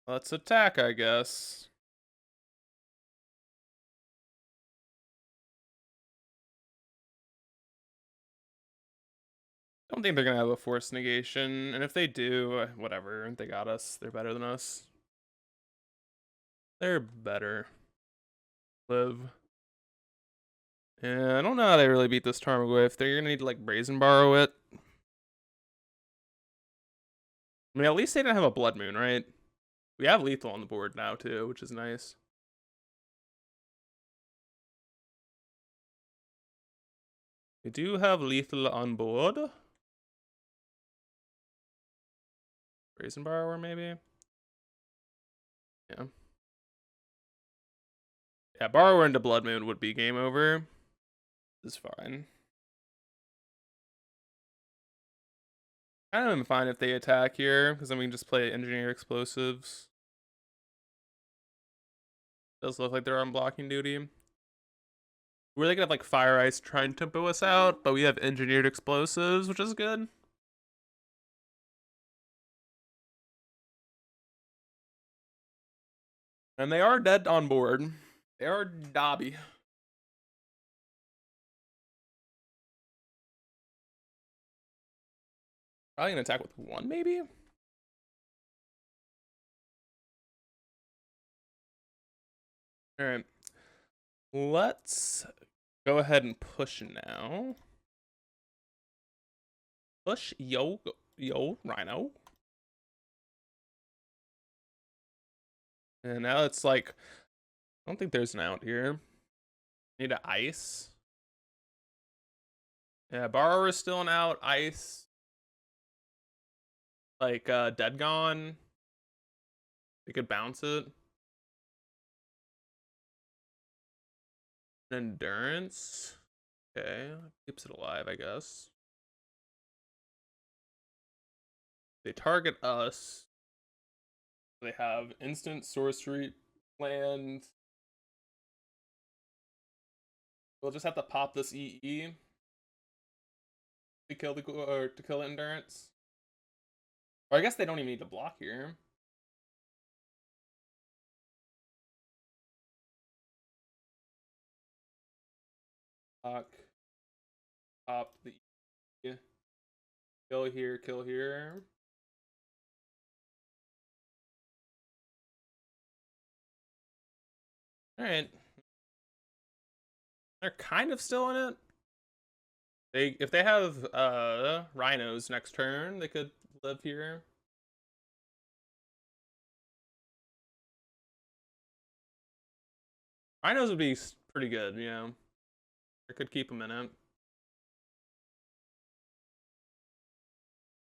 Let's attack, I guess. Don't think they're gonna have a force negation, and if they do, whatever. They got us. They're better than us. They're better. Live. Yeah, I don't know how they really beat this Tarmogoyf. They're gonna need to like Brazen Borrow it. I mean, at least they didn't have a Blood Moon, right? We have lethal on the board now too, which is nice. We do have lethal on board. Brazen Borrower, maybe? Yeah. Yeah, Borrower into Blood Moon would be game over. This is fine. I am fine if they attack here, because then we can just play Engineer Explosives. Does look like they're on blocking duty. We're gonna have like Fire Ice try and tempo us out, but we have Engineered Explosives, which is good. And they are dead on board. They are Dobby. Probably gonna attack with one, maybe? Alright. Let's go ahead and push now. Push, yo, Rhino. And now it's like, I don't think there's an out here. Need an ice. Yeah, Borrower is still an out. Ice. Like, Dead Gone. We could bounce it. Endurance. Okay, keeps it alive, I guess. They target us. They have instant sorcery land. We'll just have to pop this EE to kill the endurance. Or I guess they don't even need to block here. Block. Pop the E. Kill here, kill here. Alright. They're kind of still in it. If they have rhinos next turn, they could live here. Rhinos would be pretty good, yeah. I could keep them in it.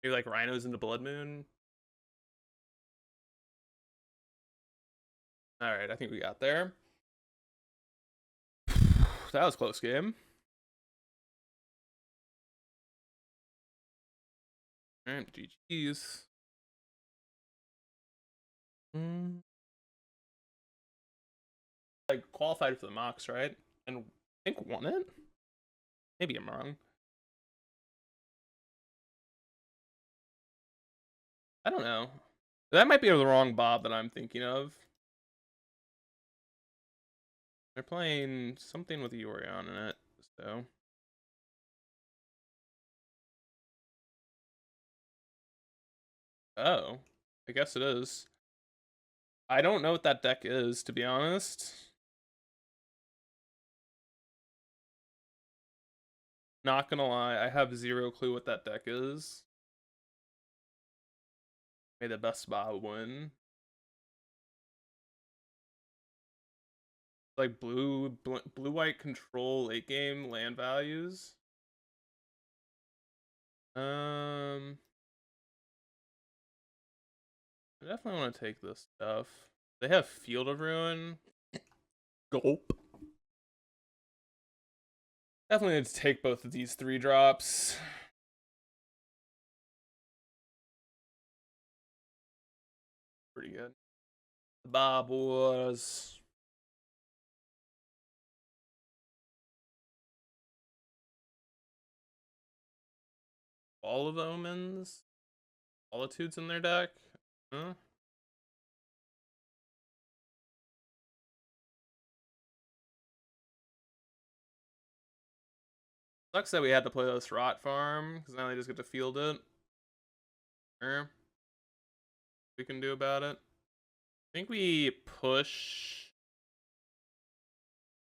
Maybe like rhinos into Blood Moon. Alright, I think we got there. That was a close game. Alright, GG's. Like, qualified for the Mox, right? And I think won it? Maybe I'm wrong. I don't know. That might be the wrong Bob that I'm thinking of. They're playing something with Yorion in it, so. Oh, I guess it is. I don't know what that deck is, to be honest. Not gonna lie, I have zero clue what that deck is. May the best Bob win. Like blue white control late game land values. I definitely want to take this stuff. They have Field of Ruin. Gulp. Definitely need to take both of these 3-drops. Pretty good. The Bob was all of Omens. Solitude's in their deck. Huh? Sucks that we had to play this Rot Farm, because now they just get to field it. We can do about it. I think we push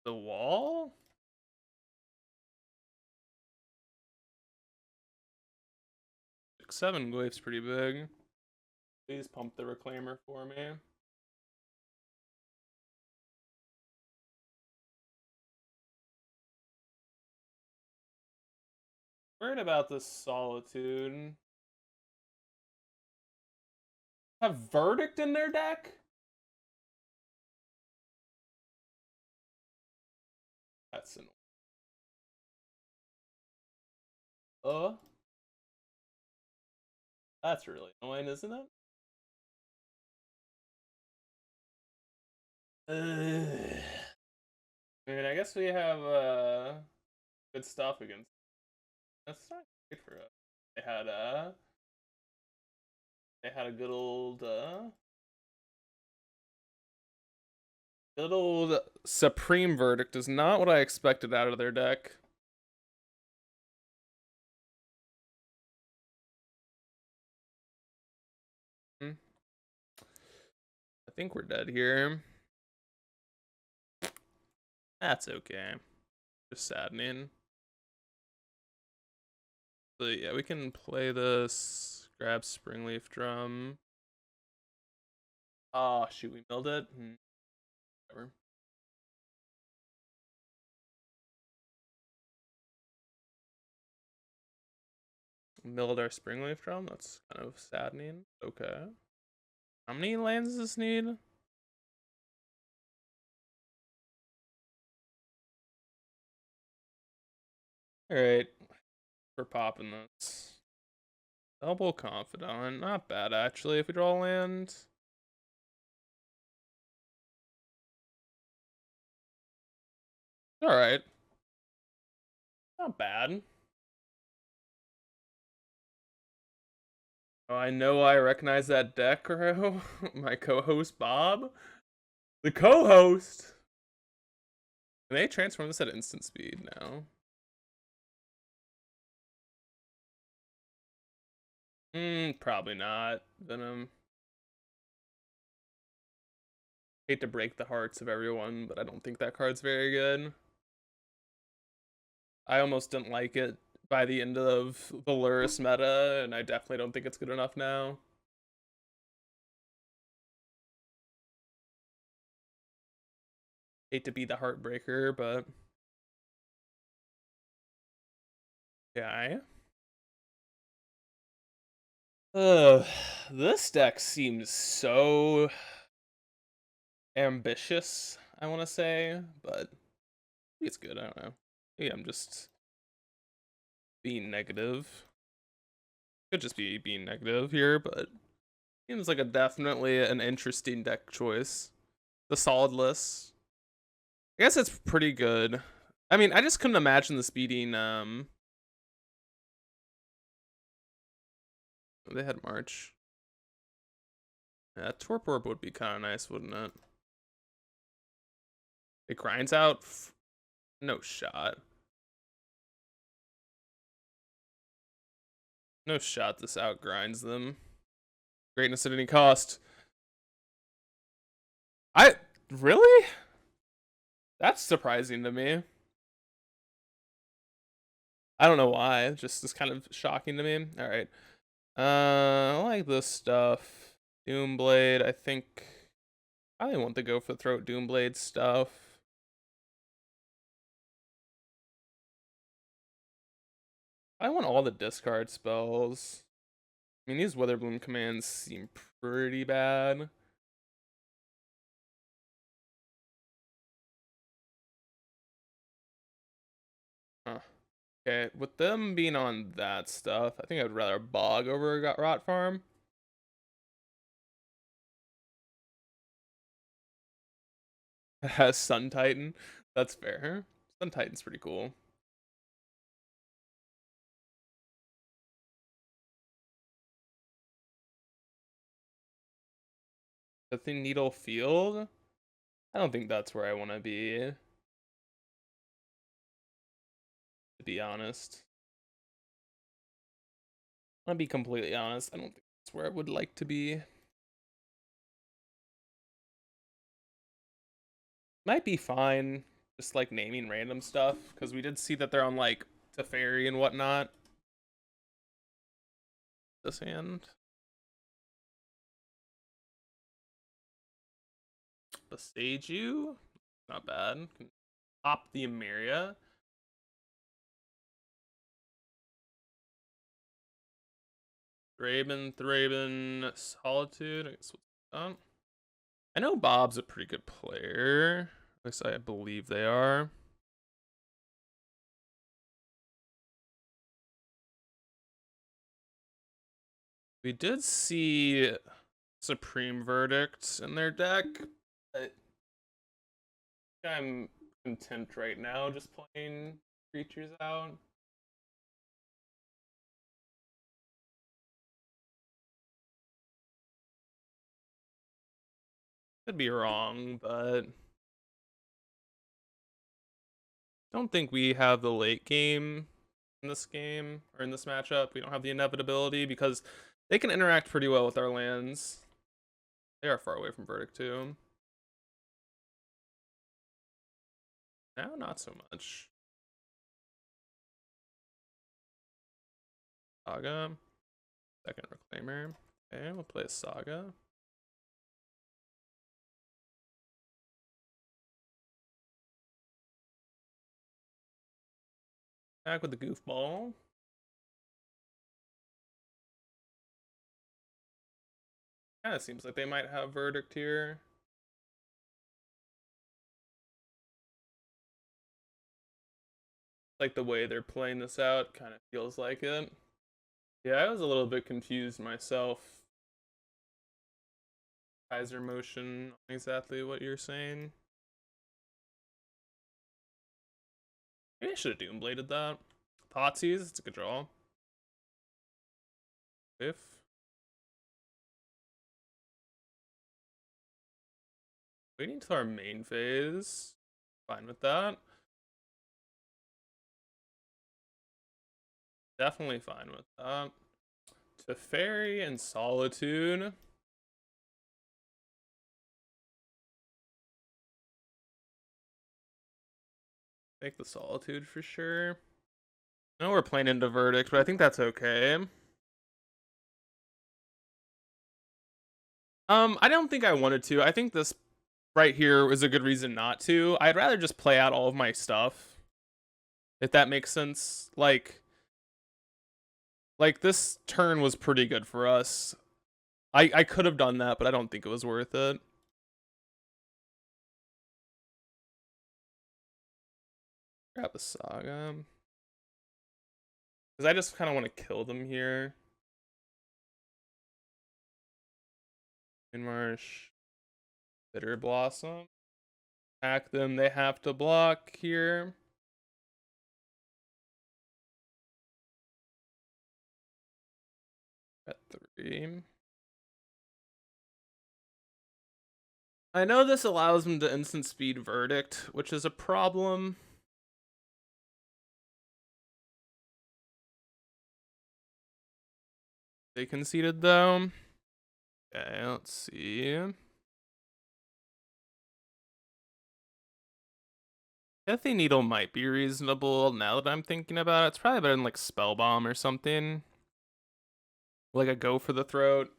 the wall? Seven glyphs pretty big. Please pump the Reclaimer for me. Worried about this Solitude. Have Verdict in their deck? That's annoying. That's really annoying, isn't it? I mean, I guess we have good stuff against. That's not great for us. They had a good old Supreme Verdict is not what I expected out of their deck. I think we're dead here. That's okay. Just saddening. But yeah, we can play this. Grab Springleaf Drum. Oh, shoot, we milled it? Whatever. Milled our Springleaf Drum? That's kind of saddening. Okay. How many lands does this need? Alright. We're popping this. Double Confidant. Not bad, actually, if we draw land. Alright. Not bad. Oh, I know I recognize that deck, bro. My co-host, Bob. The co-host! Can they transform this at instant speed now? Probably not. Venom. Hate to break the hearts of everyone, but I don't think that card's very good. I almost didn't like it by the end of the Lurrus meta, and I definitely don't think it's good enough now. Hate to be the heartbreaker, but yeah. Uh, this deck seems so ambitious, I want to say, but it's good. I don't know. Maybe I'm just being negative. Could just be being negative here, but seems like a definitely an interesting deck choice. The solidless. I guess it's pretty good. I mean, I just couldn't imagine this beating they had March. Yeah, Torp Orb would be kind of nice, wouldn't it? It grinds out. No shot. No shot this outgrinds them. Greatness at any cost. Really? That's surprising to me. I don't know why. Just it's kind of shocking to me. All right. I like this stuff. Doomblade. I think I want to go for throat Doomblade stuff. I want all the discard spells. I mean, these Witherbloom commands seem pretty bad. Huh. Okay, with them being on that stuff, I think I'd rather Bog over Rot Farm. Has Sun Titan. That's fair. Sun Titan's pretty cool. The thing Needle Field? I don't think that's where I want to be honest. I'm gonna be completely honest. I don't think that's where I would like to be. Might be fine, just like naming random stuff, because we did see that they're on like Teferi and whatnot. This hand. Besage, not bad. Can pop the Emeria. Thraben, Solitude. I guess what's up. I know Bob's a pretty good player. At least I believe they are. We did see Supreme Verdict in their deck. I'm content right now just playing creatures out. Could be wrong, but don't think we have the late game in this game or in this matchup. We don't have the inevitability because they can interact pretty well with our lands. They are far away from Verdict too. Now, not so much. Saga. Second Reclaimer. Okay, we'll play a Saga. Back with the Goofball. Kind of seems like they might have Verdict here. Like the way they're playing this out kind of feels like it. Yeah, I was a little bit confused myself. Kaiser motion, exactly what you're saying. Maybe I should have Doombladed that. Thoughtseize, it's a good draw. If waiting till our main phase, fine with that. Definitely fine with that. Teferi and Solitude. Take the Solitude for sure. I know we're playing into verdict, but I think that's okay. I don't think I wanted to. I think this right here is a good reason not to. I'd rather just play out all of my stuff, if that makes sense. Like this turn was pretty good for us. I could have done that, but I don't think it was worth it. Grab a Saga. Because I just kind of want to kill them here. Inmarsh. Bitter Blossom. Attack them. They have to block here. At 3. I know this allows them to instant speed verdict, which is a problem. They conceded though. Okay, let's see. Deathly Needle might be reasonable now that I'm thinking about it. It's probably better than like Spell Bomb or something. Like a Go for the Throat.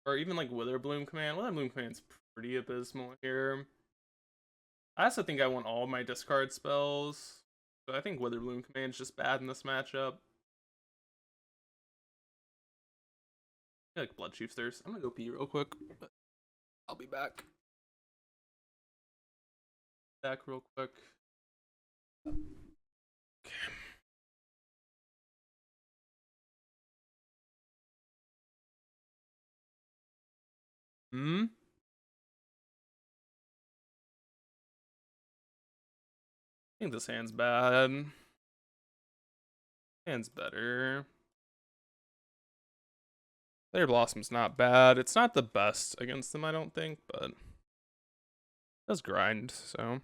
Or even like Witherbloom Command. Witherbloom Command's pretty abysmal here. I also think I want all my discard spells. But I think Witherbloom Command's just bad in this matchup. I like Bloodchief's Thirst. I'm gonna go pee real quick, but I'll be back. Back real quick. Okay. I think this hand's bad. Hand's better. Bitter Blossom's not bad. It's not the best against them, I don't think, but it does grind, so.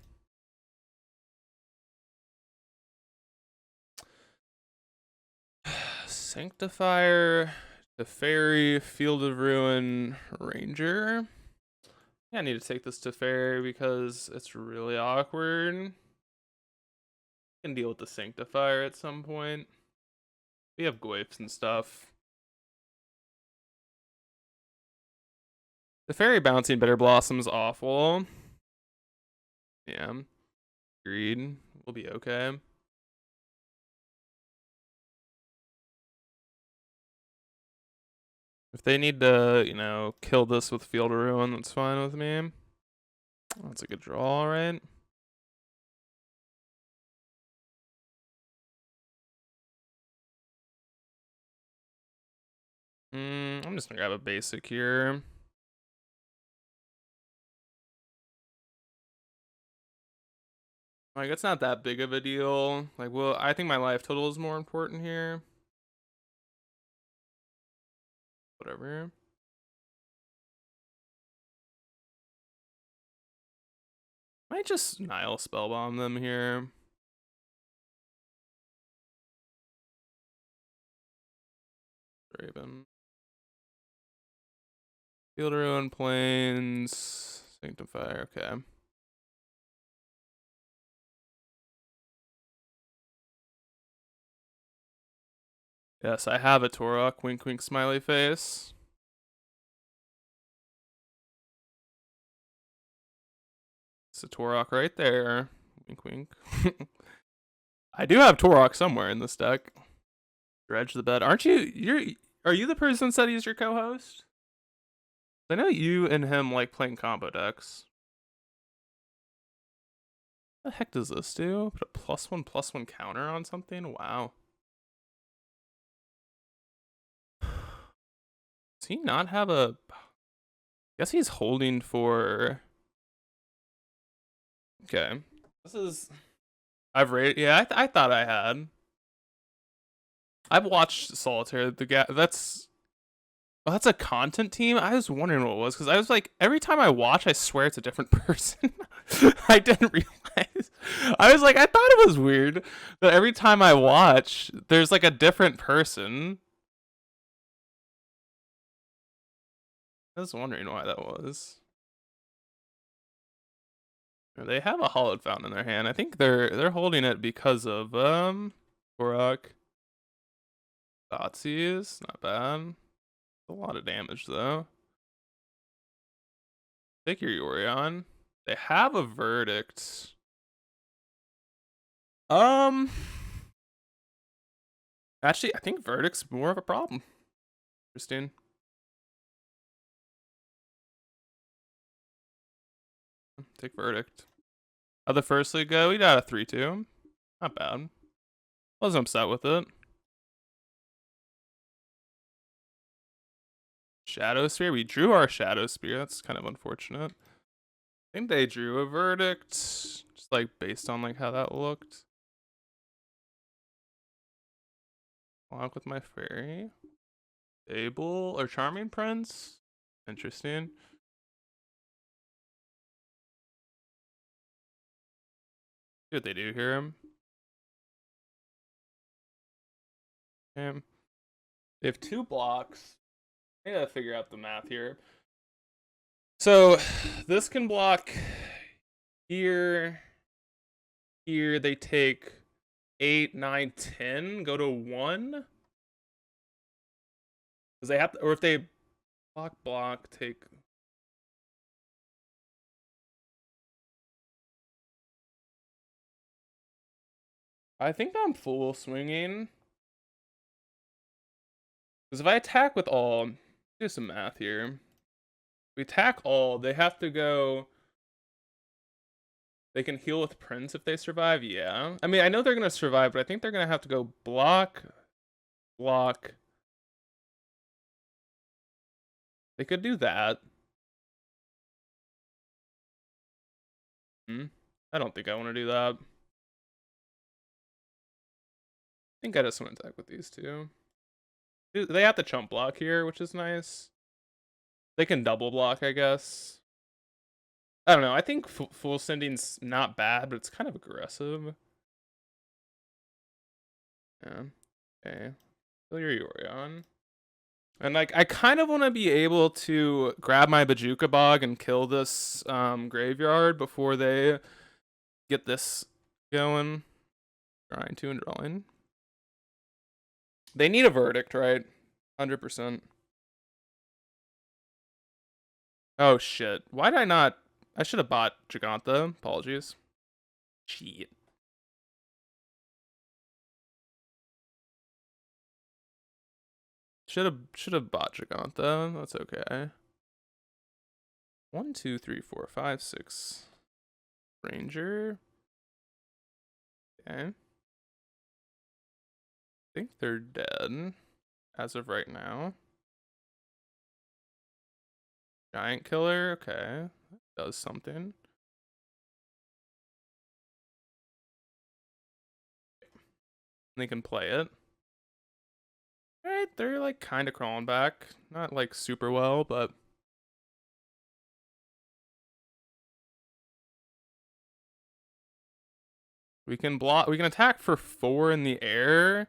Sanctifier, Teferi, Field of Ruin, Ranger. Yeah, I need to take this Teferi because it's really awkward. Can deal with the Sanctifier at some point. We have Gwaifs and stuff. The Fairy bouncing Bitter Blossom's awful. Yeah. Agreed. We'll be okay. If they need to, you know, kill this with Field of Ruin, that's fine with me. That's a good draw, right? I'm just gonna grab a basic here. Like, it's not that big of a deal. Like, well, I think my life total is more important here. Whatever. Might just Nile Spellbomb them here. Raven. Field of Ruin, Plains, Sanctifier, okay. Yes, I have a Torok, wink wink smiley face. It's a Torok right there. Wink wink. I do have Torok somewhere in this deck. Dredge the bed. Aren't you are you the person that said he's your co-host? I know you and him like playing combo decks. What the heck does this do? Put a +1/+1 counter on something? Wow. Does he not have a... I guess he's holding for... Okay. This is... I've rated... Yeah, I thought I had. I've watched Solitaire. That's... Oh, that's a content team? I was wondering what it was, because I was like, every time I watch, I swear it's a different person. I didn't realize. I was like, I thought it was weird that every time I watch, there's like a different person. I was wondering why that was. They have a Hollowed Fountain in their hand. I think they're holding it because of Korok. Thoughtseize, not bad. A lot of damage though. Take your Yorion. They have a Verdict. Actually, I think Verdict's more of a problem. Interesting. Take Verdict. How'd the first league go? We got a 3-2. Not bad. Wasn't upset with it. Shadow Spear. We drew our Shadow Spear. That's kind of unfortunate. I think they drew a Verdict. Just like based on like how that looked. Block with my fairy. Fable or Charming Prince. Interesting. See what they do here. Okay. They have 2 blocks. I gotta figure out the math here. So this can block here. Here they take 8, 9, 10, go to 1. Because they have to, or if they block, take. I think I'm full swinging. Because if I attack with all, do some math here. If we attack all, they have to go. They can heal with Prince if they survive, yeah. I mean, I know they're going to survive, but I think they're going to have to go block. They could do that. I don't think I want to do that. I think I just want to attack with these 2. They have to chump block here, which is nice. They can double block, I guess. I don't know. I think full sending's not bad, but it's kind of aggressive. Yeah. Okay. Kill your Yorion. And like, I kind of want to be able to grab my Bajuka Bog and kill this graveyard before they get this going. Drawing 2 and drawing. They need a Verdict, right? 100%. Oh shit. Why did I not? I should have bought Giganta. Apologies. Cheat. Should have bought Giganta. That's okay. 1, 2, 3, 4, 5, 6. Ranger. Okay. I think they're dead as of right now. Giant Killer. Okay. That does something. They can play it. Alright, they're like kind of crawling back. Not like super well, but. We can block. We can attack for 4 in the air.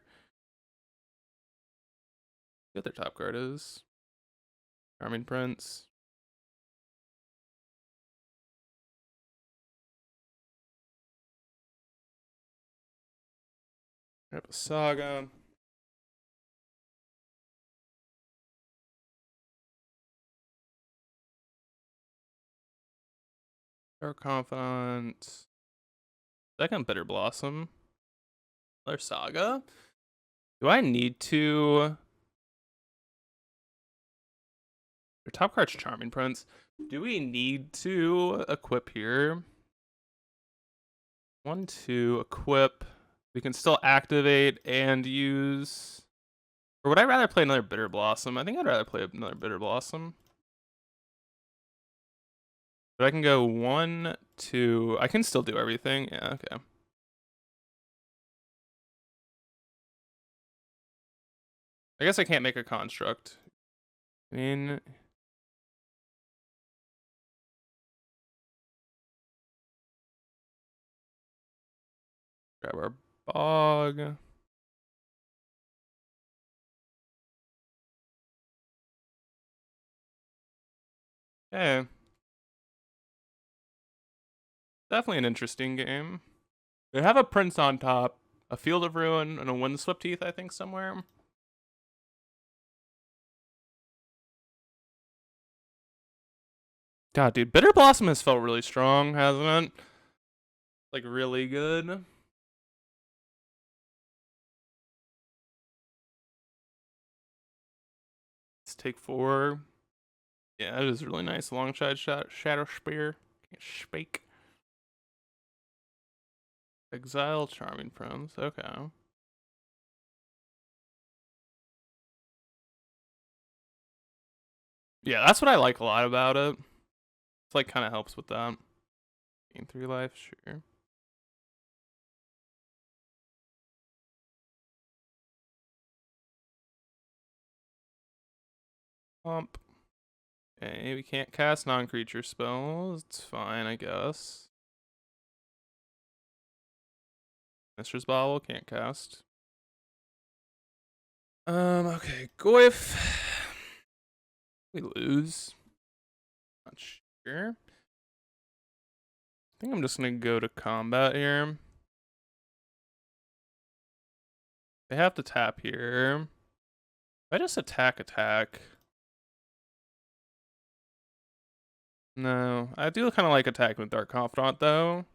What their top card is? Charming Prince. Grab a Saga. Dark Confidant. Second Bitter Blossom. Another Saga. Do I need to? Your top card's Charming Prince. Do we need to equip here? 1, 2, equip. We can still activate and use. Or would I rather play another Bitter Blossom? I think I'd rather play another Bitter Blossom. But I can go 1, 2. I can still do everything. Yeah, okay. I guess I can't make a construct. I mean, grab our Bog. Okay. Definitely an interesting game. They have a Prince on top, a Field of Ruin, and a Windswept Heath, I think, somewhere. God, dude, Bitter Blossom has felt really strong, hasn't it? Like, really good. Let's take 4. Yeah, that is really nice. Alongside Shadow Spear. Can't speak. Exile Charming Prince. Okay. Yeah, that's what I like a lot about it. It's like kind of helps with that. Gain 3 life, sure. Pump. Okay, we can't cast non-creature spells. It's fine, I guess. Mistress Bauble can't cast. Okay, Goyf. We lose. Not sure. I think I'm just gonna go to combat here. They have to tap here. If I just attack. No, I do kind of like attacking with Dark Confidant though.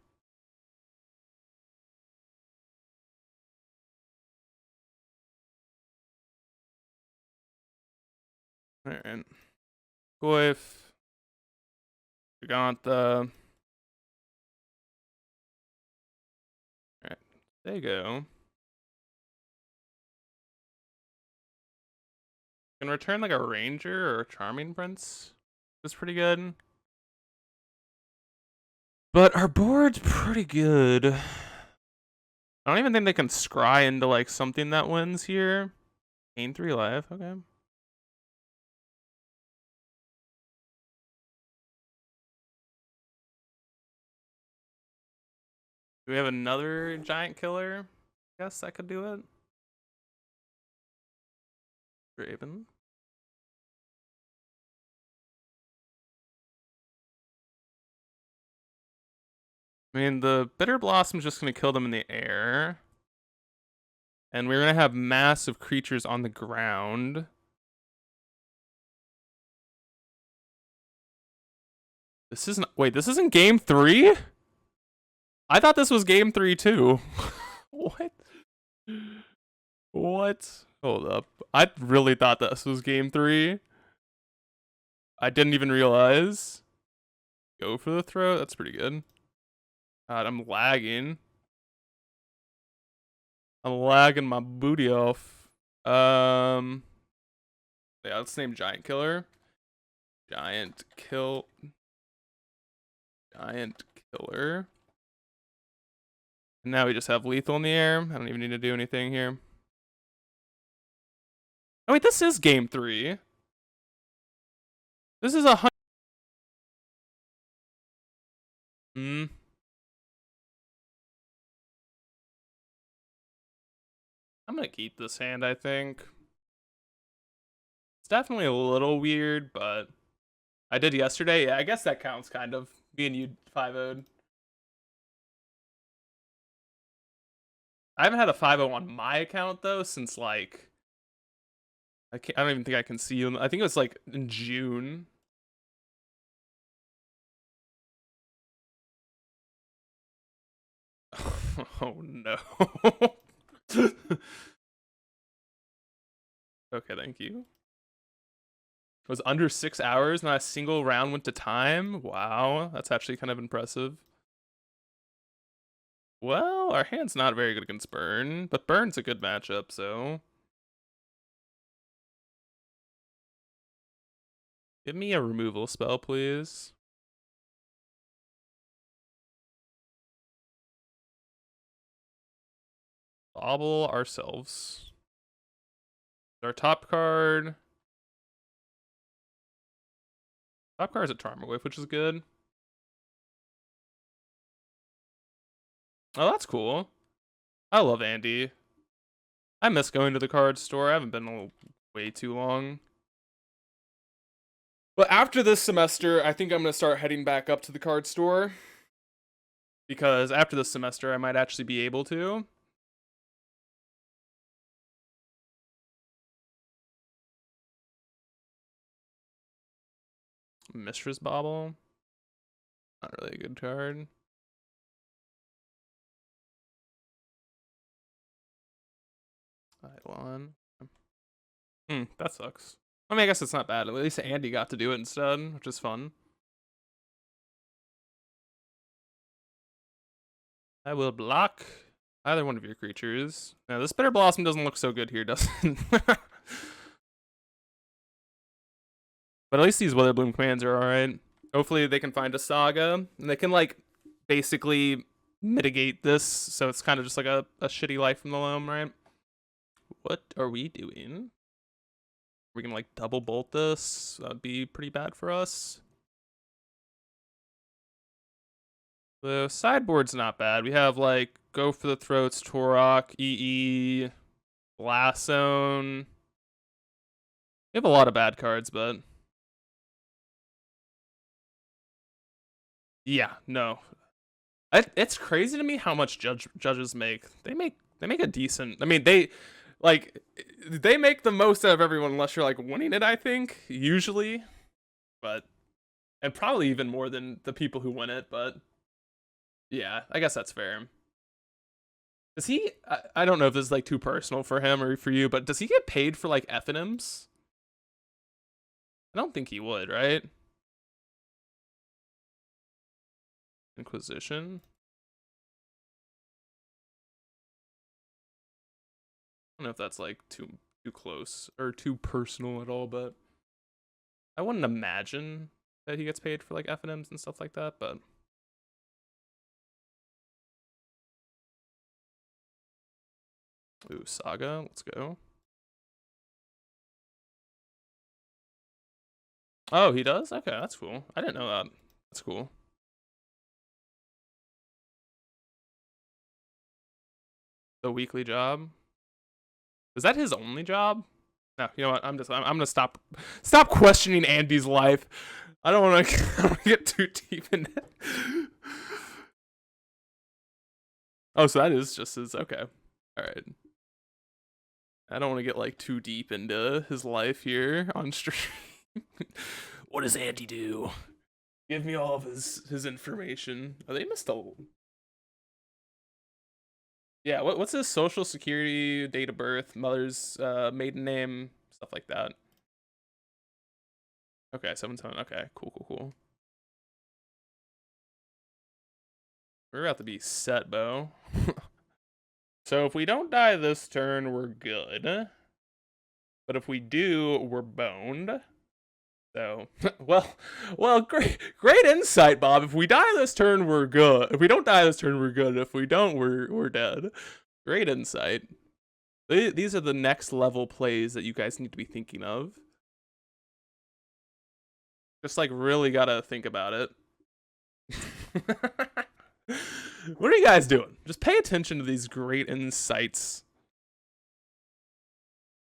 Alright. Goyf. Giganta. Alright, there you go. Can return like a Ranger or a Charming Prince. That's pretty good. But our board's pretty good. I don't even think they can scry into like something that wins here. Gain 3 life, okay. Do we have another giant killer? Guess I could do it. Draven. I mean, the Bitter Blossom's just gonna kill them in the air. And we're gonna have massive creatures on the ground. This isn't. Wait, this isn't game 3? I thought this was game 3 too. What? What? Hold up. I really thought this was game 3. I didn't even realize. Go for the throw. That's pretty good. God, I'm lagging. I'm lagging my booty off. Yeah, let's name Giant Killer. Giant Killer. And now we just have lethal in the air. I don't even need to do anything here. Oh wait, this is game 3. This is 100. I'm gonna keep this hand, I think. It's definitely a little weird, but I did yesterday. Yeah, I guess that counts kind of. Me and you 5-0'd. I haven't had a 5-0 on my account though since like I don't even think I can see them. I think it was like in June. Oh no. Okay, thank you. It was under 6 hours, not a single round went to time. Wow, that's actually kind of impressive. Well, our hand's not very good against Burn, but Burn's a good matchup, so. Give me a removal spell, please. Bobble ourselves. Our top card. Top card is a Tarmogoyf, which is good. Oh, that's cool. I love Andy. I miss going to the card store. I haven't been way too long. But after this semester, I think I'm going to start heading back up to the card store. because after this semester I might actually be able to. Mistress Bauble, not really a good card. Eidolon. That sucks. I mean, I guess it's not bad. At least Andy got to do it instead, which is fun. I will block either one of your creatures. Now, this Bitter Blossom doesn't look so good here, does it? But at least these Witherbloom commands are alright. Hopefully they can find a Saga, and they can, like, basically mitigate this, so it's kind of just like a shitty Life from the Loam, right? What are we doing? We're gonna, like, double bolt this? That would be pretty bad for us. The sideboard's not bad. We have, like, Go for the Throats, Torok, EE, Blast Zone. We have a lot of bad cards, but... yeah, no. It's crazy to me how much judges make. They make a decent... I mean, they make the most out of everyone unless you're, like, winning it, I think, usually. But... and probably even more than the people who win it, but... yeah, I guess that's fair. Does he... I don't know if this is, like, too personal for him or for you, but does he get paid for, like, FNMs? I don't think he would, right? Inquisition. I don't know if that's, like, too close or too personal at all, but I wouldn't imagine that he gets paid for, like, FNMs and stuff like that, but... ooh, Saga, let's go. Oh, he does? Okay, that's cool. I didn't know that. That's cool. The weekly job. Is that his only job? No, you know what? I'm gonna stop questioning Andy's life. I don't want to get too deep in it. Oh, so that is just his. Okay, all right. I don't want to get, like, too deep into his life here on stream. What does Andy do? Give me all of his information. Oh, they missed a... yeah, what's his social security, date of birth, mother's maiden name, stuff like that. Okay, 7-tone. Okay, cool. We're about to be set, Bo. So if we don't die this turn, we're good. But if we do, we're boned. So, well, great insight, Bob. If we die this turn, we're good. If we don't die this turn, we're good. If we don't, we're dead. Great insight. These are the next level plays that you guys need to be thinking of. Just, like, really gotta think about it. What are you guys doing? Just pay attention to these great insights.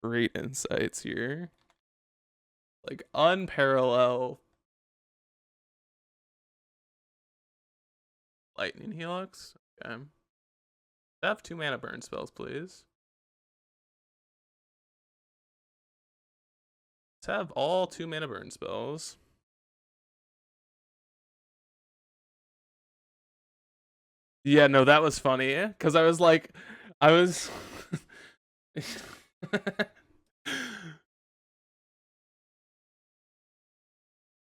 Great insights here. Like, unparalleled. Lightning Helix. Okay. Have 2 mana burn spells, please. Let's have all 2 mana burn spells. Yeah, no, that was funny, because I was like,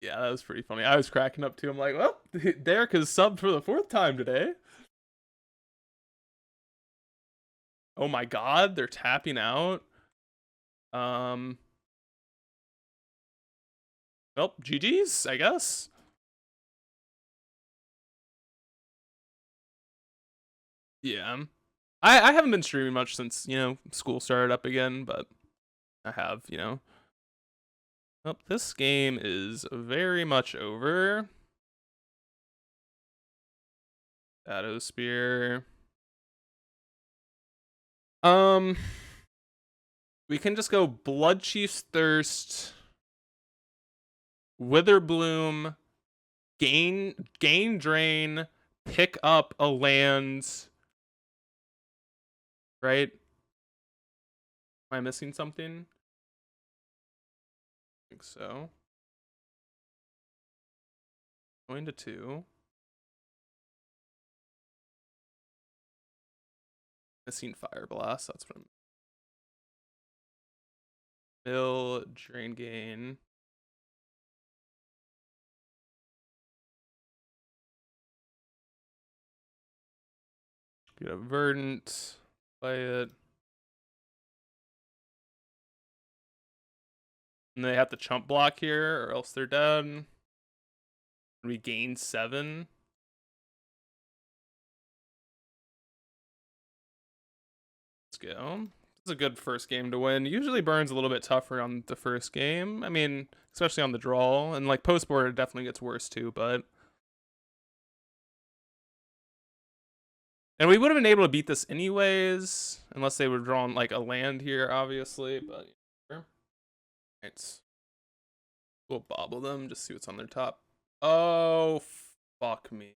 yeah, that was pretty funny. I was cracking up too. I'm like, well, Derek has subbed for the 4th time today. Oh my god, they're tapping out. Well, GG's, I guess. Yeah. I haven't been streaming much since, you know, school started up again, but I have, you know. Oh, this game is very much over. Shadow Spear. We can just go Blood Chief's Thirst, Witherbloom, Gain Drain, pick up a land, right? Am I missing something? I think so. Going to 2. Missing Fire Blast, that's what I'm... Mill, Drain Gain. Get a Verdant, play it. And they have to chump block here, or else they're dead. We gain 7. Let's go. This is a good first game to win. Usually Burn's a little bit tougher on the first game. I mean, especially on the draw. And like post board, it definitely gets worse too, but... And we would have been able to beat this anyways, unless they were drawing like a land here, obviously, but... Right. We'll bobble them, just see what's on their top. Oh, fuck me.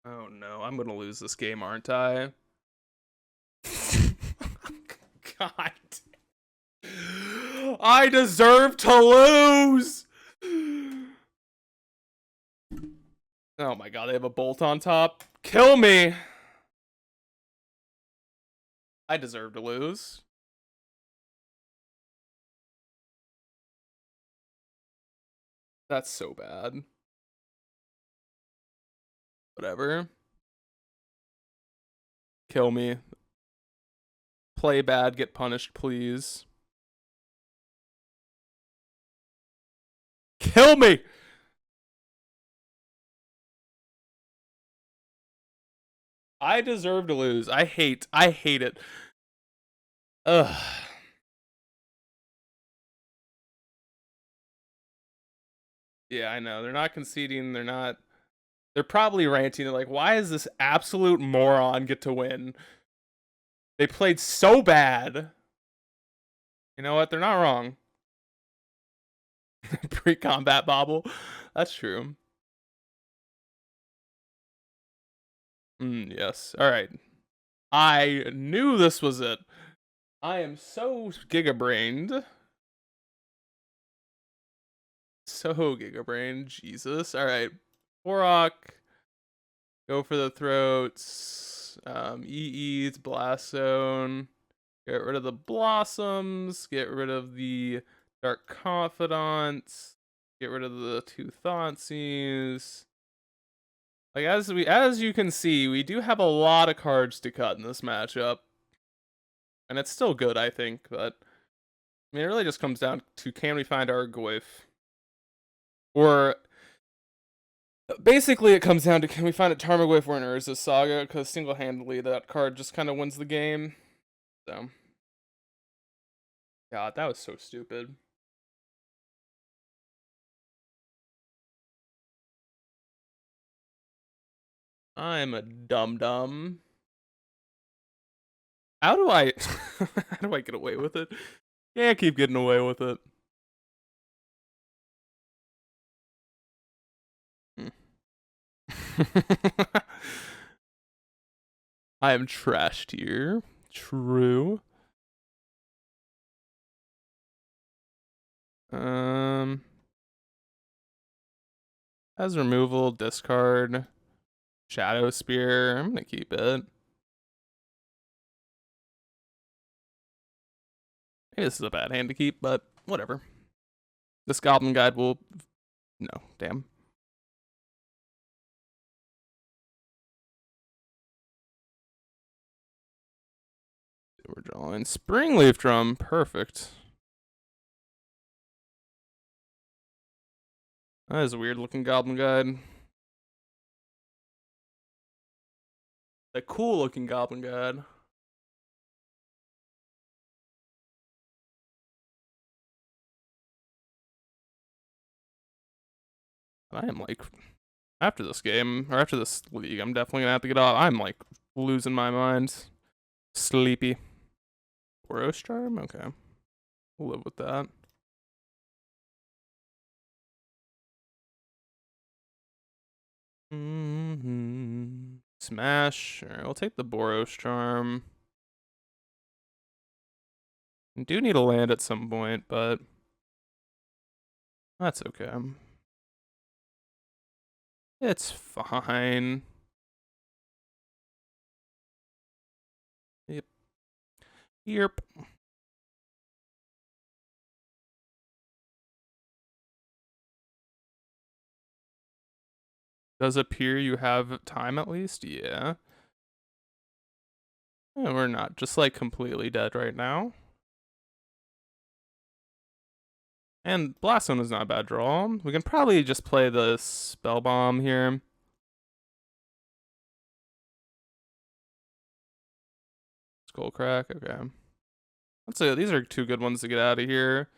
Oh no, I'm gonna lose this game, aren't I? God. I deserve to lose! Oh my god, they have a bolt on top. Kill me! I deserve to lose. That's so bad. Whatever. Kill me. Play bad, get punished, please. Kill me! I deserve to lose. I hate it. Ugh. Yeah, I know. They're not conceding. They're probably ranting. They're like, why does this absolute moron get to win? They played so bad. You know what? They're not wrong. Pre-combat bobble. That's true. Yes. All right. I knew this was it. I am so gigabrained. So gigabrained. Jesus. All right. Porok. Go for the throats. EE's Blast Zone. Get rid of the Blossoms. Get rid of the Dark Confidants. Get rid of the 2 Thoughtseize. Like, as you can see, we do have a lot of cards to cut in this matchup. And it's still good, I think, but I mean, it really just comes down to, can we find our Goyf? Or basically it comes down to, can we find a Tarmogoyf or an Urza Saga? Because single-handedly that card just kind of wins the game. So God, that was so stupid. I'm a dum-dum. How do I how do I get away with it? Yeah, keep getting away with it. I am trashed here. True. As removal, discard, Shadow Spear. I'm gonna keep it. Maybe this is a bad hand to keep, but whatever. This Goblin Guide will... No, damn. We're drawing Springleaf Drum. Perfect. That is a weird looking Goblin Guide. A cool looking Goblin Guide. I am like, after this game, or after this league, I'm definitely gonna have to get off. I'm like losing my mind. Sleepy. Boros Charm? Okay. We'll live with that. smash. Alright, we'll take the Boros Charm. I do need a land at some point, but that's okay. It's fine. Yep. Yep. Does appear you have time at least? Yeah. And we're not just like completely dead right now. And Blast Zone is not a bad draw. We can probably just play the Spell Bomb here. Skullcrack, okay. Let's say these are two good ones to get out of here.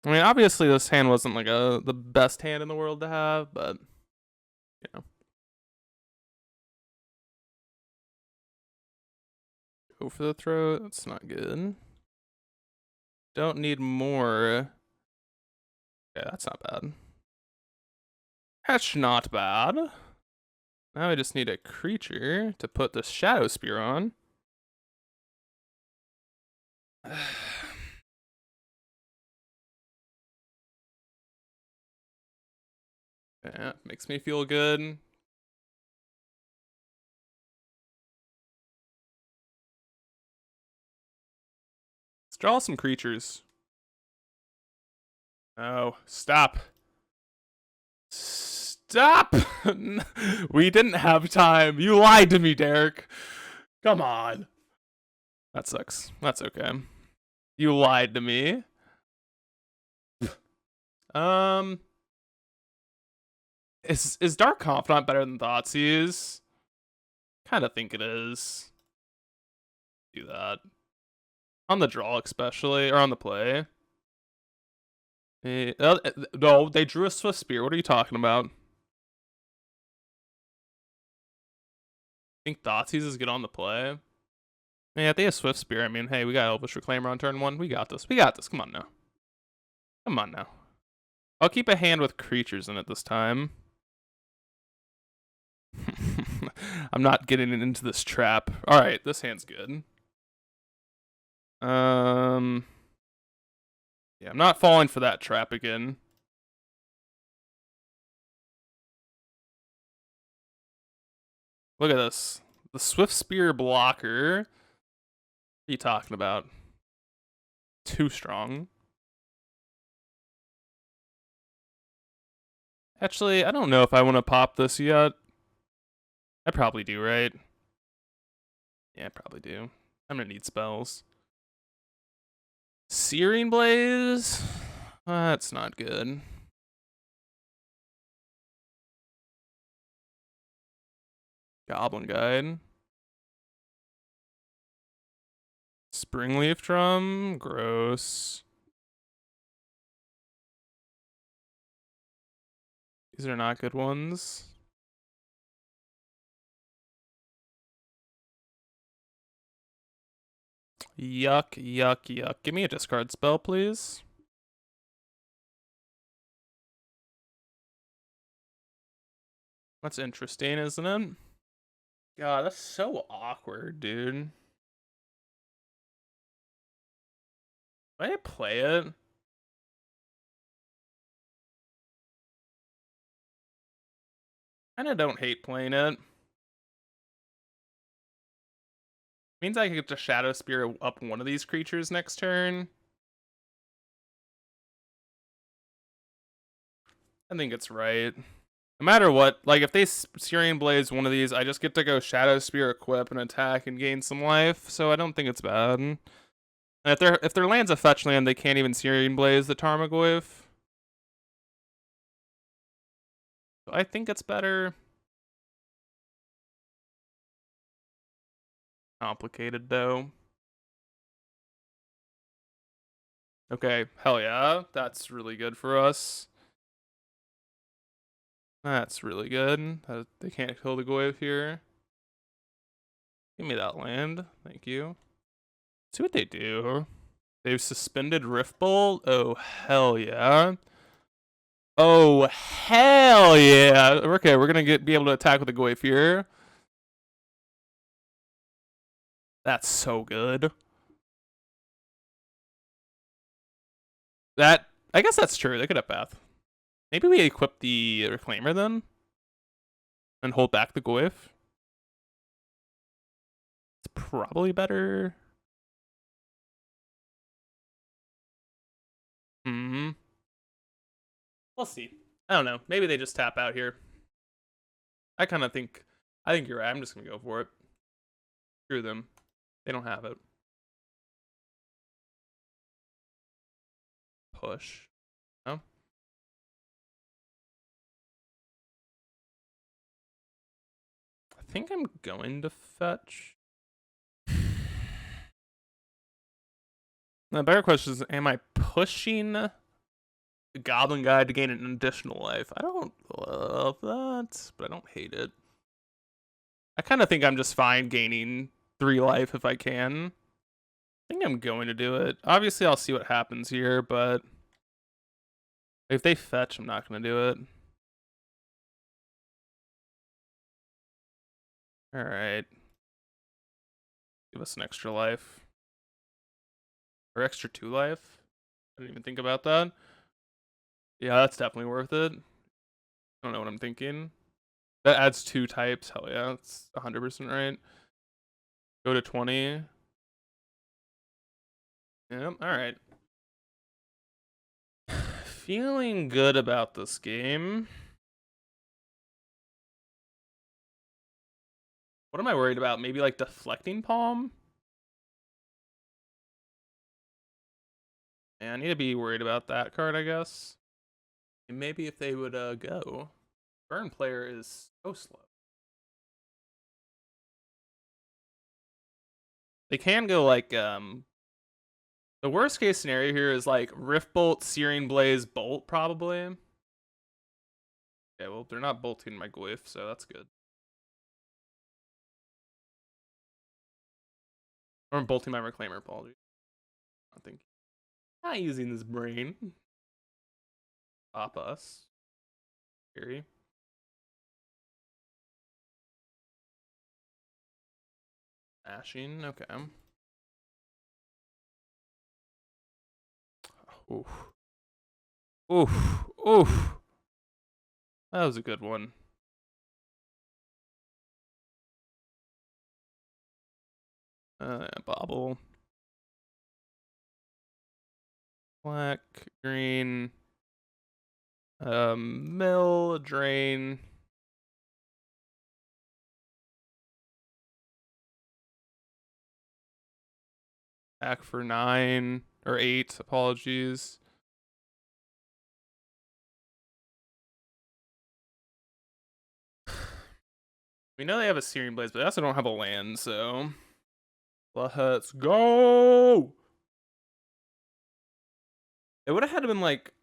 I mean, obviously this hand wasn't like the best hand in the world to have, but you know. Go for the throat. That's not good. Don't need more. Okay, that's not bad. That's not bad. Now I just need a creature to put the Shadow Spear on. Yeah, makes me feel good. Let's draw some creatures. Oh, stop. Stop! We didn't have time. You lied to me, Derek. Come on. That sucks. That's okay. You lied to me. Is Dark Confidant better than Thoughtseize? Kind of think it is. Do that. On the draw especially, or on the play. No, they drew a Swift Spear. What are you talking about? I think Thoughtseize is good on the play. Yeah, if they have Swift Spear, I mean, hey, we got Elvish Reclaimer on turn 1. We got this. We got this. Come on now. Come on now. I'll keep a hand with creatures in it this time. I'm not getting into this trap. Alright, this hand's good. Yeah, I'm not falling for that trap again. Look at this. The Swift Spear blocker. What are you talking about? Too strong. Actually, I don't know if I want to pop this yet. I probably do, right? Yeah, I probably do. I'm gonna need spells. Searing Blaze? That's not good. Goblin Guide. Springleaf Drum? Gross. These are not good ones. Yuck, yuck, yuck. Give me a discard spell, please. That's interesting, isn't it? God, that's so awkward, dude. Why I play it? Kinda don't hate playing it. Means I can get to Shadow Spear up one of these creatures next turn. I think it's right. No matter what, like if they Searing Blaze one of these, I just get to go Shadow Spear, equip, and attack and gain some life. So I don't think it's bad. And if their land's a fetch land, they can't even Searing Blaze the Tarmogoyf. So I think it's better. Complicated though. Okay, hell yeah, that's really good for us. That's really good. They can't kill the Goyf here. Give me that land. Thank you. Let's see what they do. They've suspended Riftbolt. Oh, hell yeah. Oh, hell yeah. Okay, we're gonna be able to attack with the Goyf here. That's so good. I guess that's true. They could have Bath. Maybe we equip the Reclaimer then? And hold back the Goyf. It's probably better. Hmm. We'll see. I don't know. Maybe they just tap out here. I think you're right. I'm just gonna go for it. Screw them. They don't have it. Push. No? I think I'm going to fetch. The better question is, am I pushing the Goblin Guide to gain an additional life? I don't love that, but I don't hate it. I kind of think I'm just fine gaining 3 life if I can. I think I'm going to do it. Obviously, I'll see what happens here, but if they fetch, I'm not going to do it. All right. Give us an extra life. Or extra 2 life. I didn't even think about that. Yeah, that's definitely worth it. I don't know what I'm thinking. That adds 2 types. Hell yeah, that's 100% right. Go to 20. Yep, alright. Feeling good about this game. What am I worried about? Maybe like deflecting palm? Yeah, I need to be worried about that card, I guess. And maybe if they would go. Burn player is so slow. They can go like the worst case scenario here is like Rift Bolt, Searing Blaze, Bolt probably. Okay, well they're not bolting my Glyph, so that's good. Or I'm bolting my Reclaimer, apologies. I think not using this brain. Stop us. Scary. Ashing, okay. Oof. Oof. Oof. That was a good one. Bobble. Black, green. Mill, drain. Back for 9 or 8, apologies. We know they have a Searing Blaze, but they also don't have a land, so let's go. It would have had to been like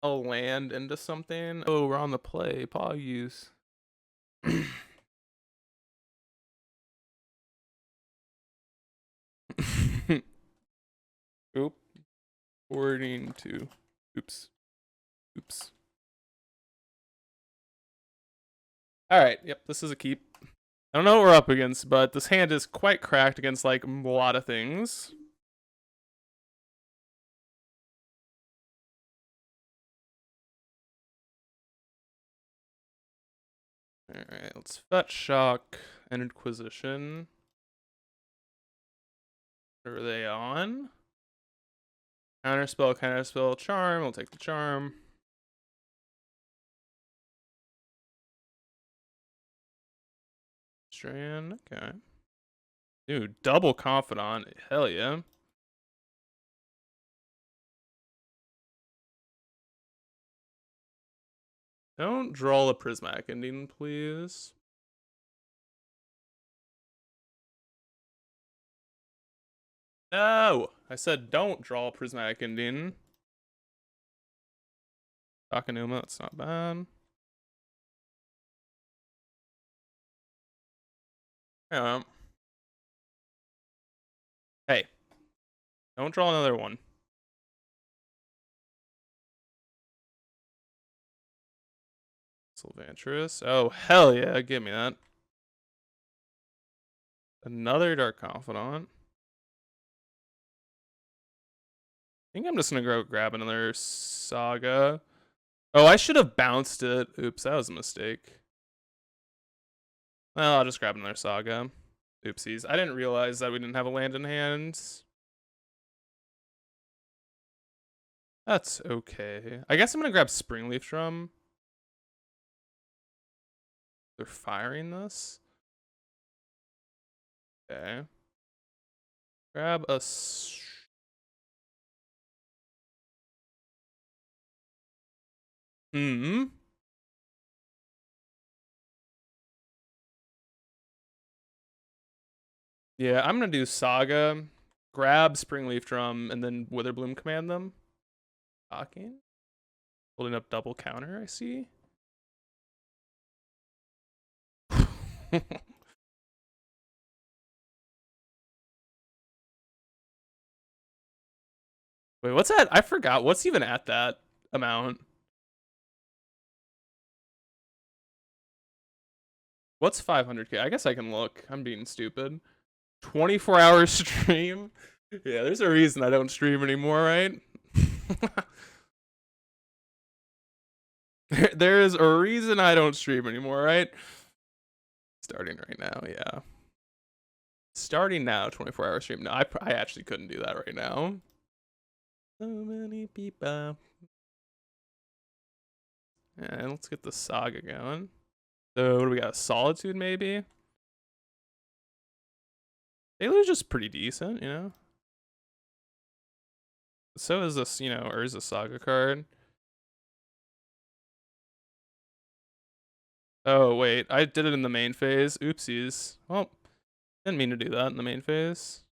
a land into something. Oh, we're on the play. Paw use. Oop. Forwarding to. Oops. Oops. Alright, yep, this is a keep. I don't know what we're up against, but this hand is quite cracked against like a lot of things. Alright, let's fetch shock and inquisition. What are they on? Counterspell, charm. We'll take the charm. Strand, okay. Dude, double confidant. Hell yeah. Don't draw a prismatic ending, please. No! I said don't draw a prismatic ending. Takanuma, that's not bad. Yeah. Hey. Don't draw another one. Sylvantress. Oh, hell yeah. Give me that. Another Dark Confidant. I think I'm just going to go grab another Saga. Oh, I should have bounced it. Oops, that was a mistake. Well, I'll just grab another Saga. Oopsies. I didn't realize that we didn't have a land in hand. That's okay. I guess I'm going to grab Springleaf Drum. They're firing this. Okay. Grab a... Yeah, I'm going to do Saga, grab Springleaf Drum, and then Witherbloom command them. Talking. Holding up double counter, I see. Wait, what's that? I forgot. What's even at that amount? What's 500k? I guess I can look. I'm being stupid. 24-hour stream? Yeah, there's a reason I don't stream anymore, right? There is a reason I don't stream anymore, right? Starting right now, yeah. Starting now, 24-hour stream. No, I actually couldn't do that right now. So many people. And let's get the Saga going. So what do we got? Solitude, maybe? Deluge just pretty decent, you know? So is this, you know, Urza Saga card. Oh, wait. I did it in the main phase. Oopsies. Well, didn't mean to do that in the main phase.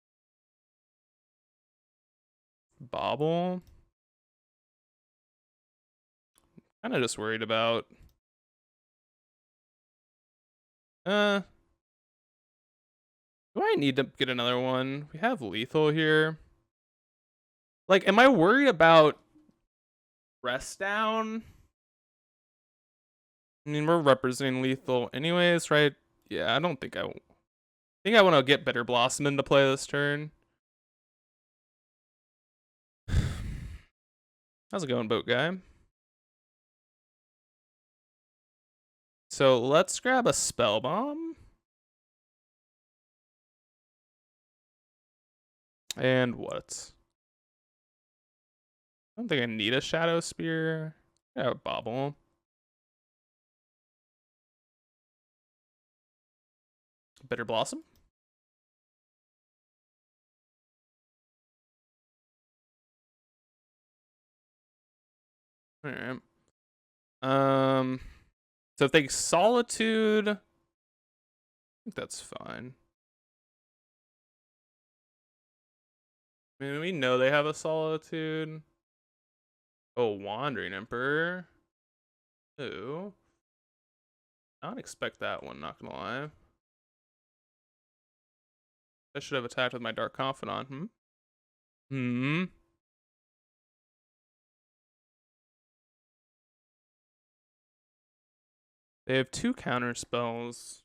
Bobble. Kind of just worried about... do I need to get another one? We have lethal here. Like, am I worried about rest down? I mean, we're representing lethal anyways, right? Yeah, I don't think I think I want to get Bitter Blossom into play this turn. How's it going, boat guy? So let's grab a Spell Bomb. And what? I don't think I need a Shadow Spear. Yeah, a Bobble. Bitter Blossom. All right. So if they Solitude, I think that's fine. I mean, we know they have a Solitude. Oh, Wandering Emperor. Ooh. I don't expect that one, not gonna lie. I should have attacked with my Dark Confidant. They have 2 counter spells.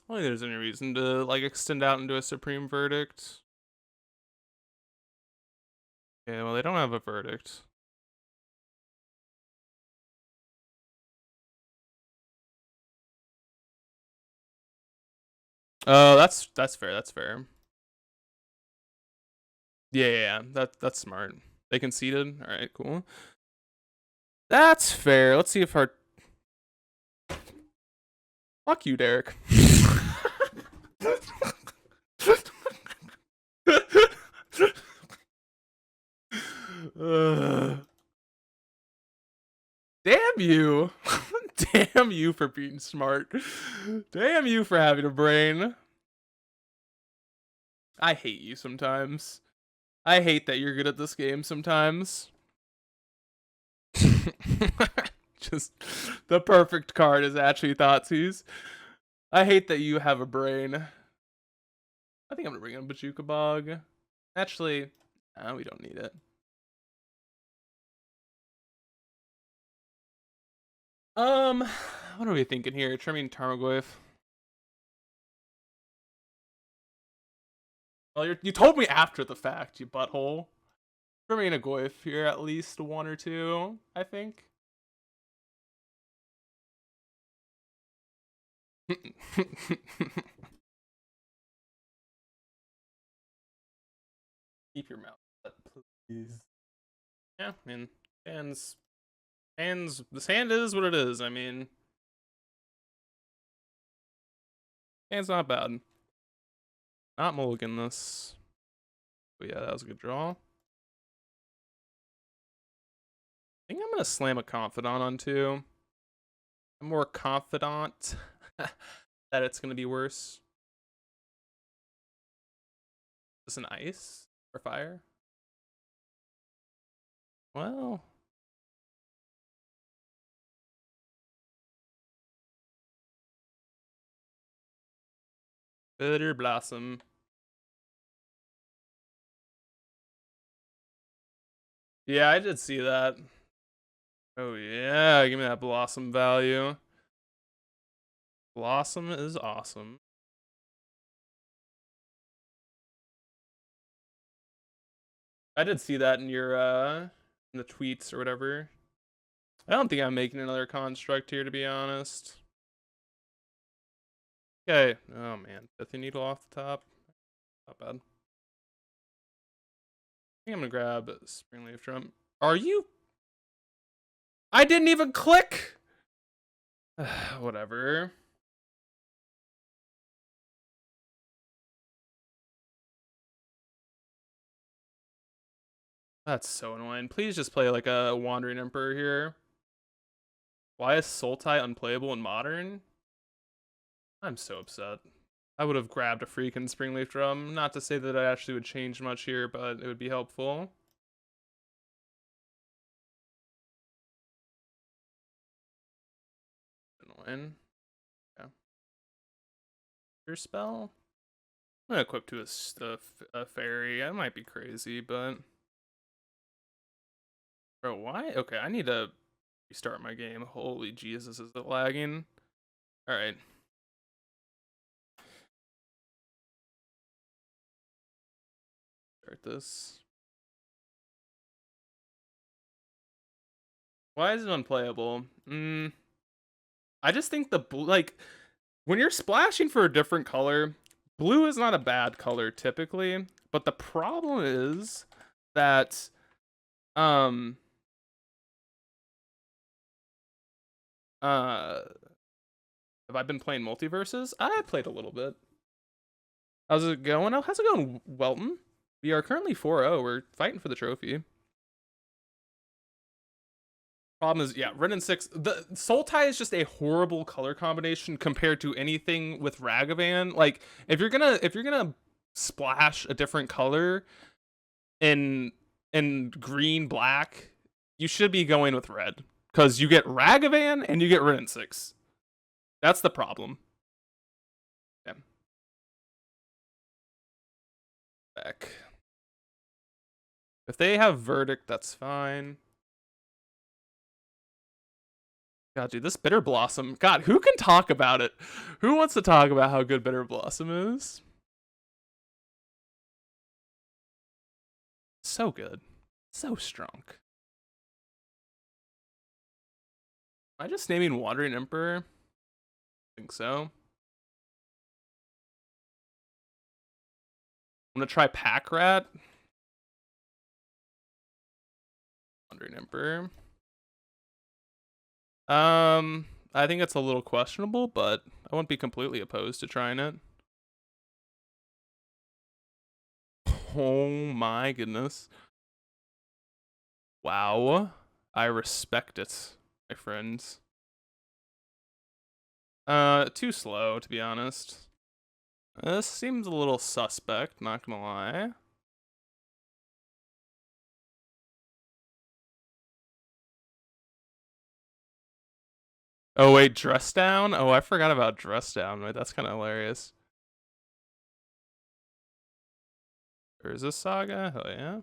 I don't think there's any reason to like extend out into a Supreme Verdict. Yeah, well, they don't have a verdict. Oh, that's fair. That's fair. Yeah, that's smart. They conceded. All right, cool. That's fair. Let's see if our... Fuck you, Derek. Damn you. Damn you for being smart. Damn you for having a brain. I hate you sometimes. I hate that you're good at this game sometimes. Just the perfect card is actually Thoughtseize. I hate that you have a brain. I think I'm gonna bring in Bajuka Bog. Actually, we don't need it. What are we thinking here? Trimming Tarmogoyf. Well, you told me after the fact, you butthole. Trimming a Goyf here, at least one or two, I think. Keep your mouth shut, please. Yeah, I mean, hands. This hand is what it is. I mean, hand's not bad. Not mulligan this. But yeah, that was a good draw. I think I'm gonna slam a Confidant on two. I'm more confident that it's gonna be worse. Is this an ice or fire? Well, Bitter Blossom. Yeah, I did see that. Oh yeah, give me that Blossom value. Blossom is awesome. I did see that in your in the tweets or whatever. I don't think I'm making another construct here, to be honest. Okay. Oh man, Pithy Needle off the top. Not bad. I think I'm gonna grab Springleaf Drum. Are you? I didn't even click. Whatever. That's so annoying. Please just play like a Wandering Emperor here. Why is Sultai unplayable in Modern? I'm so upset. I would have grabbed a freaking Springleaf Drum. Not to say that I actually would change much here, but it would be helpful. Annoying. Yeah. Your spell? I'm gonna equip to a fairy. I might be crazy, but... Bro, why? Okay, I need to restart my game. Holy Jesus, is it lagging? Alright. Start this. Why is it unplayable? I just think the blue, like, when you're splashing for a different color, blue is not a bad color typically, but the problem is that, have I been playing multiverses? I played a little bit. How's it going? How's it going, Welton? We are currently 4-0. We're fighting for the trophy. Problem is, yeah, Red and 6. The Sultai is just a horrible color combination compared to anything with Ragavan. Like, if you're gonna splash a different color in green, black, you should be going with red. Because you get Ragavan and you get Red and 6. That's the problem. Yeah. Back. If they have Verdict, that's fine. God, dude, this Bitter Blossom. God, who can talk about it? Who wants to talk about how good Bitter Blossom is? So good. So strong. Am I just naming Wandering Emperor? I think so. I'm gonna try Pack Rat. Wandering Emperor. I think it's a little questionable, but I wouldn't be completely opposed to trying it. Oh my goodness. Wow. I respect it, my friends. Too slow, to be honest. This seems a little suspect, not gonna lie. Oh wait, Dress Down? Oh, I forgot about Dress Down. Wait, that's kind of hilarious. Urza Saga? Hell yeah.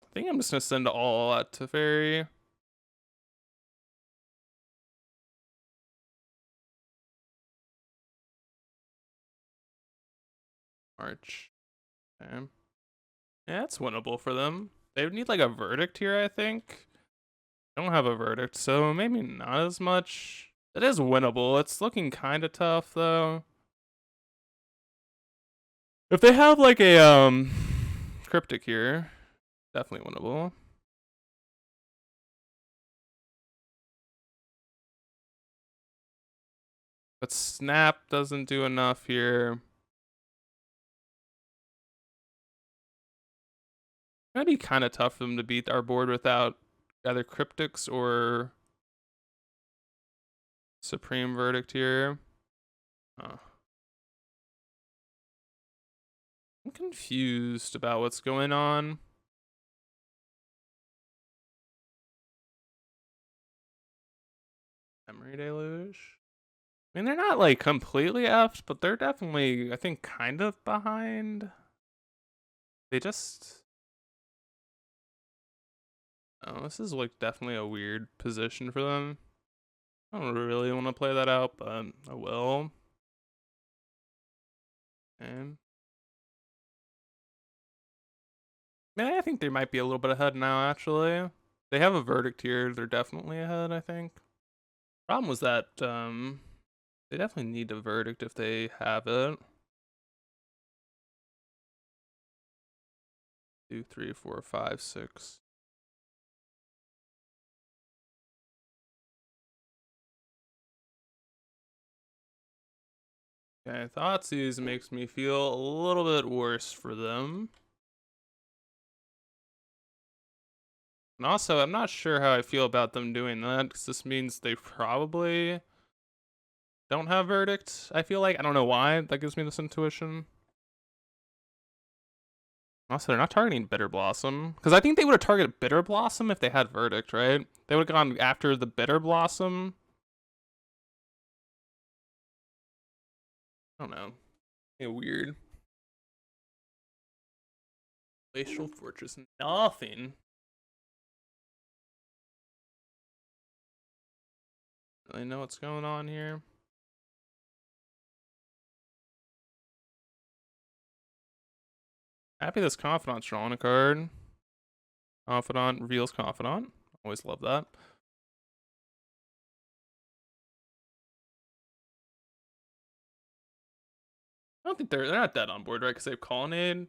I think I'm just gonna send all out to Fairy. March. Okay. Yeah, it's winnable for them. They would need like a verdict here, I think. They don't have a verdict, so maybe not as much. It is winnable. It's looking kind of tough though. If they have like a cryptic here, definitely winnable. But Snap doesn't do enough here. It'd be kind of tough for them to beat our board without either cryptics or Supreme Verdict here. I'm confused about what's going on. Memory Deluge. I mean, they're not like completely effed, but they're definitely, I think, kind of behind. They just. Oh, this is like definitely a weird position for them. I don't really want to play that out, but I will. Okay. Yeah, I think they might be a little bit ahead now, actually. They have a verdict here. They're definitely ahead, I think. Problem was that they definitely need a verdict if they have it. 2, 3, 4, 5, 6. Okay, Thoughtseize makes me feel a little bit worse for them. And also, I'm not sure how I feel about them doing that, because this means they probably don't have verdict. I feel like, I don't know why that gives me this intuition. Also, they're not targeting Bitter Blossom, because I think they would have targeted Bitter Blossom if they had verdict, right? They would have gone after the Bitter Blossom. I don't know. Weird. Glacial Fortress, nothing. Really know what's going on here. Happy this Confidant's drawing a card. Confidant reveals Confidant. Always love that. I don't think they're not dead on board, right? Because they have Colonnade.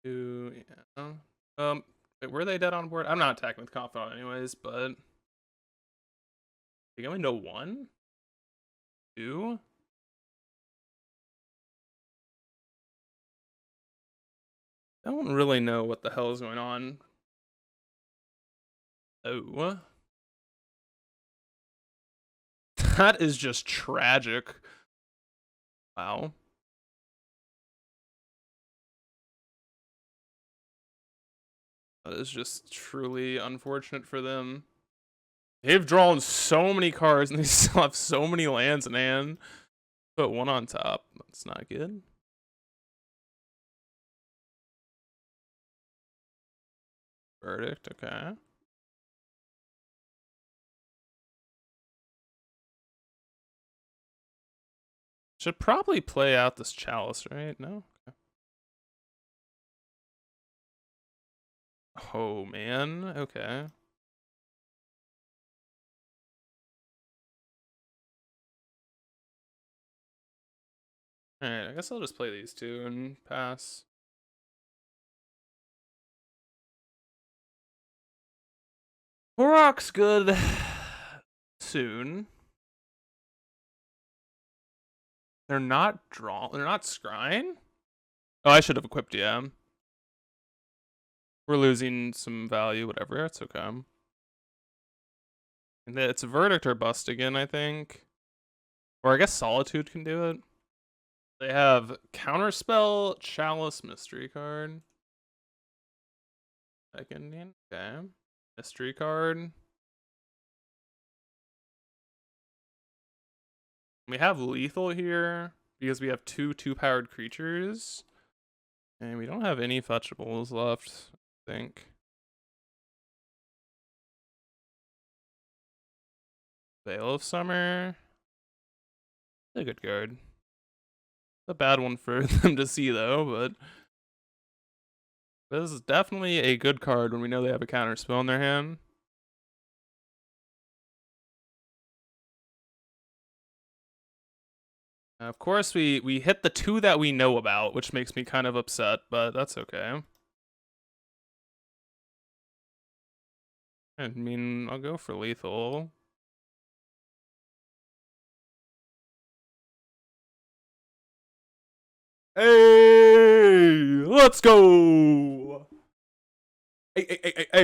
Yeah. Were they dead on board? I'm not attacking with Confidant anyways, but they only know 1, 2. I don't really know what the hell is going on. Oh. That is just tragic. Wow. That is just truly unfortunate for them. They've drawn so many cards and they still have so many lands in hand. Put 1 on top. That's not good. Verdict, okay. Should probably play out this Chalice, right? No? Okay. Oh, man. Okay. Alright, I guess I'll just play these 2 and pass. Korok's good soon. They're not they're not scrying? Oh, I should have equipped, yeah. We're losing some value, whatever, it's okay. And it's verdict or bust again, I think. Or I guess Solitude can do it. They have Counterspell, Chalice, Mystery card. Second, okay. Mystery card. We have lethal here because we have two powered creatures. And we don't have any fetchables left, I think. Veil of Summer. A good card. A bad one for them to see though, but this is definitely a good card when we know they have a counter spell in their hand. Of course, we hit the 2 that we know about, which makes me kind of upset, but that's okay. I mean, I'll go for lethal. Hey, let's go! Hey, hey, hey, hey, hey.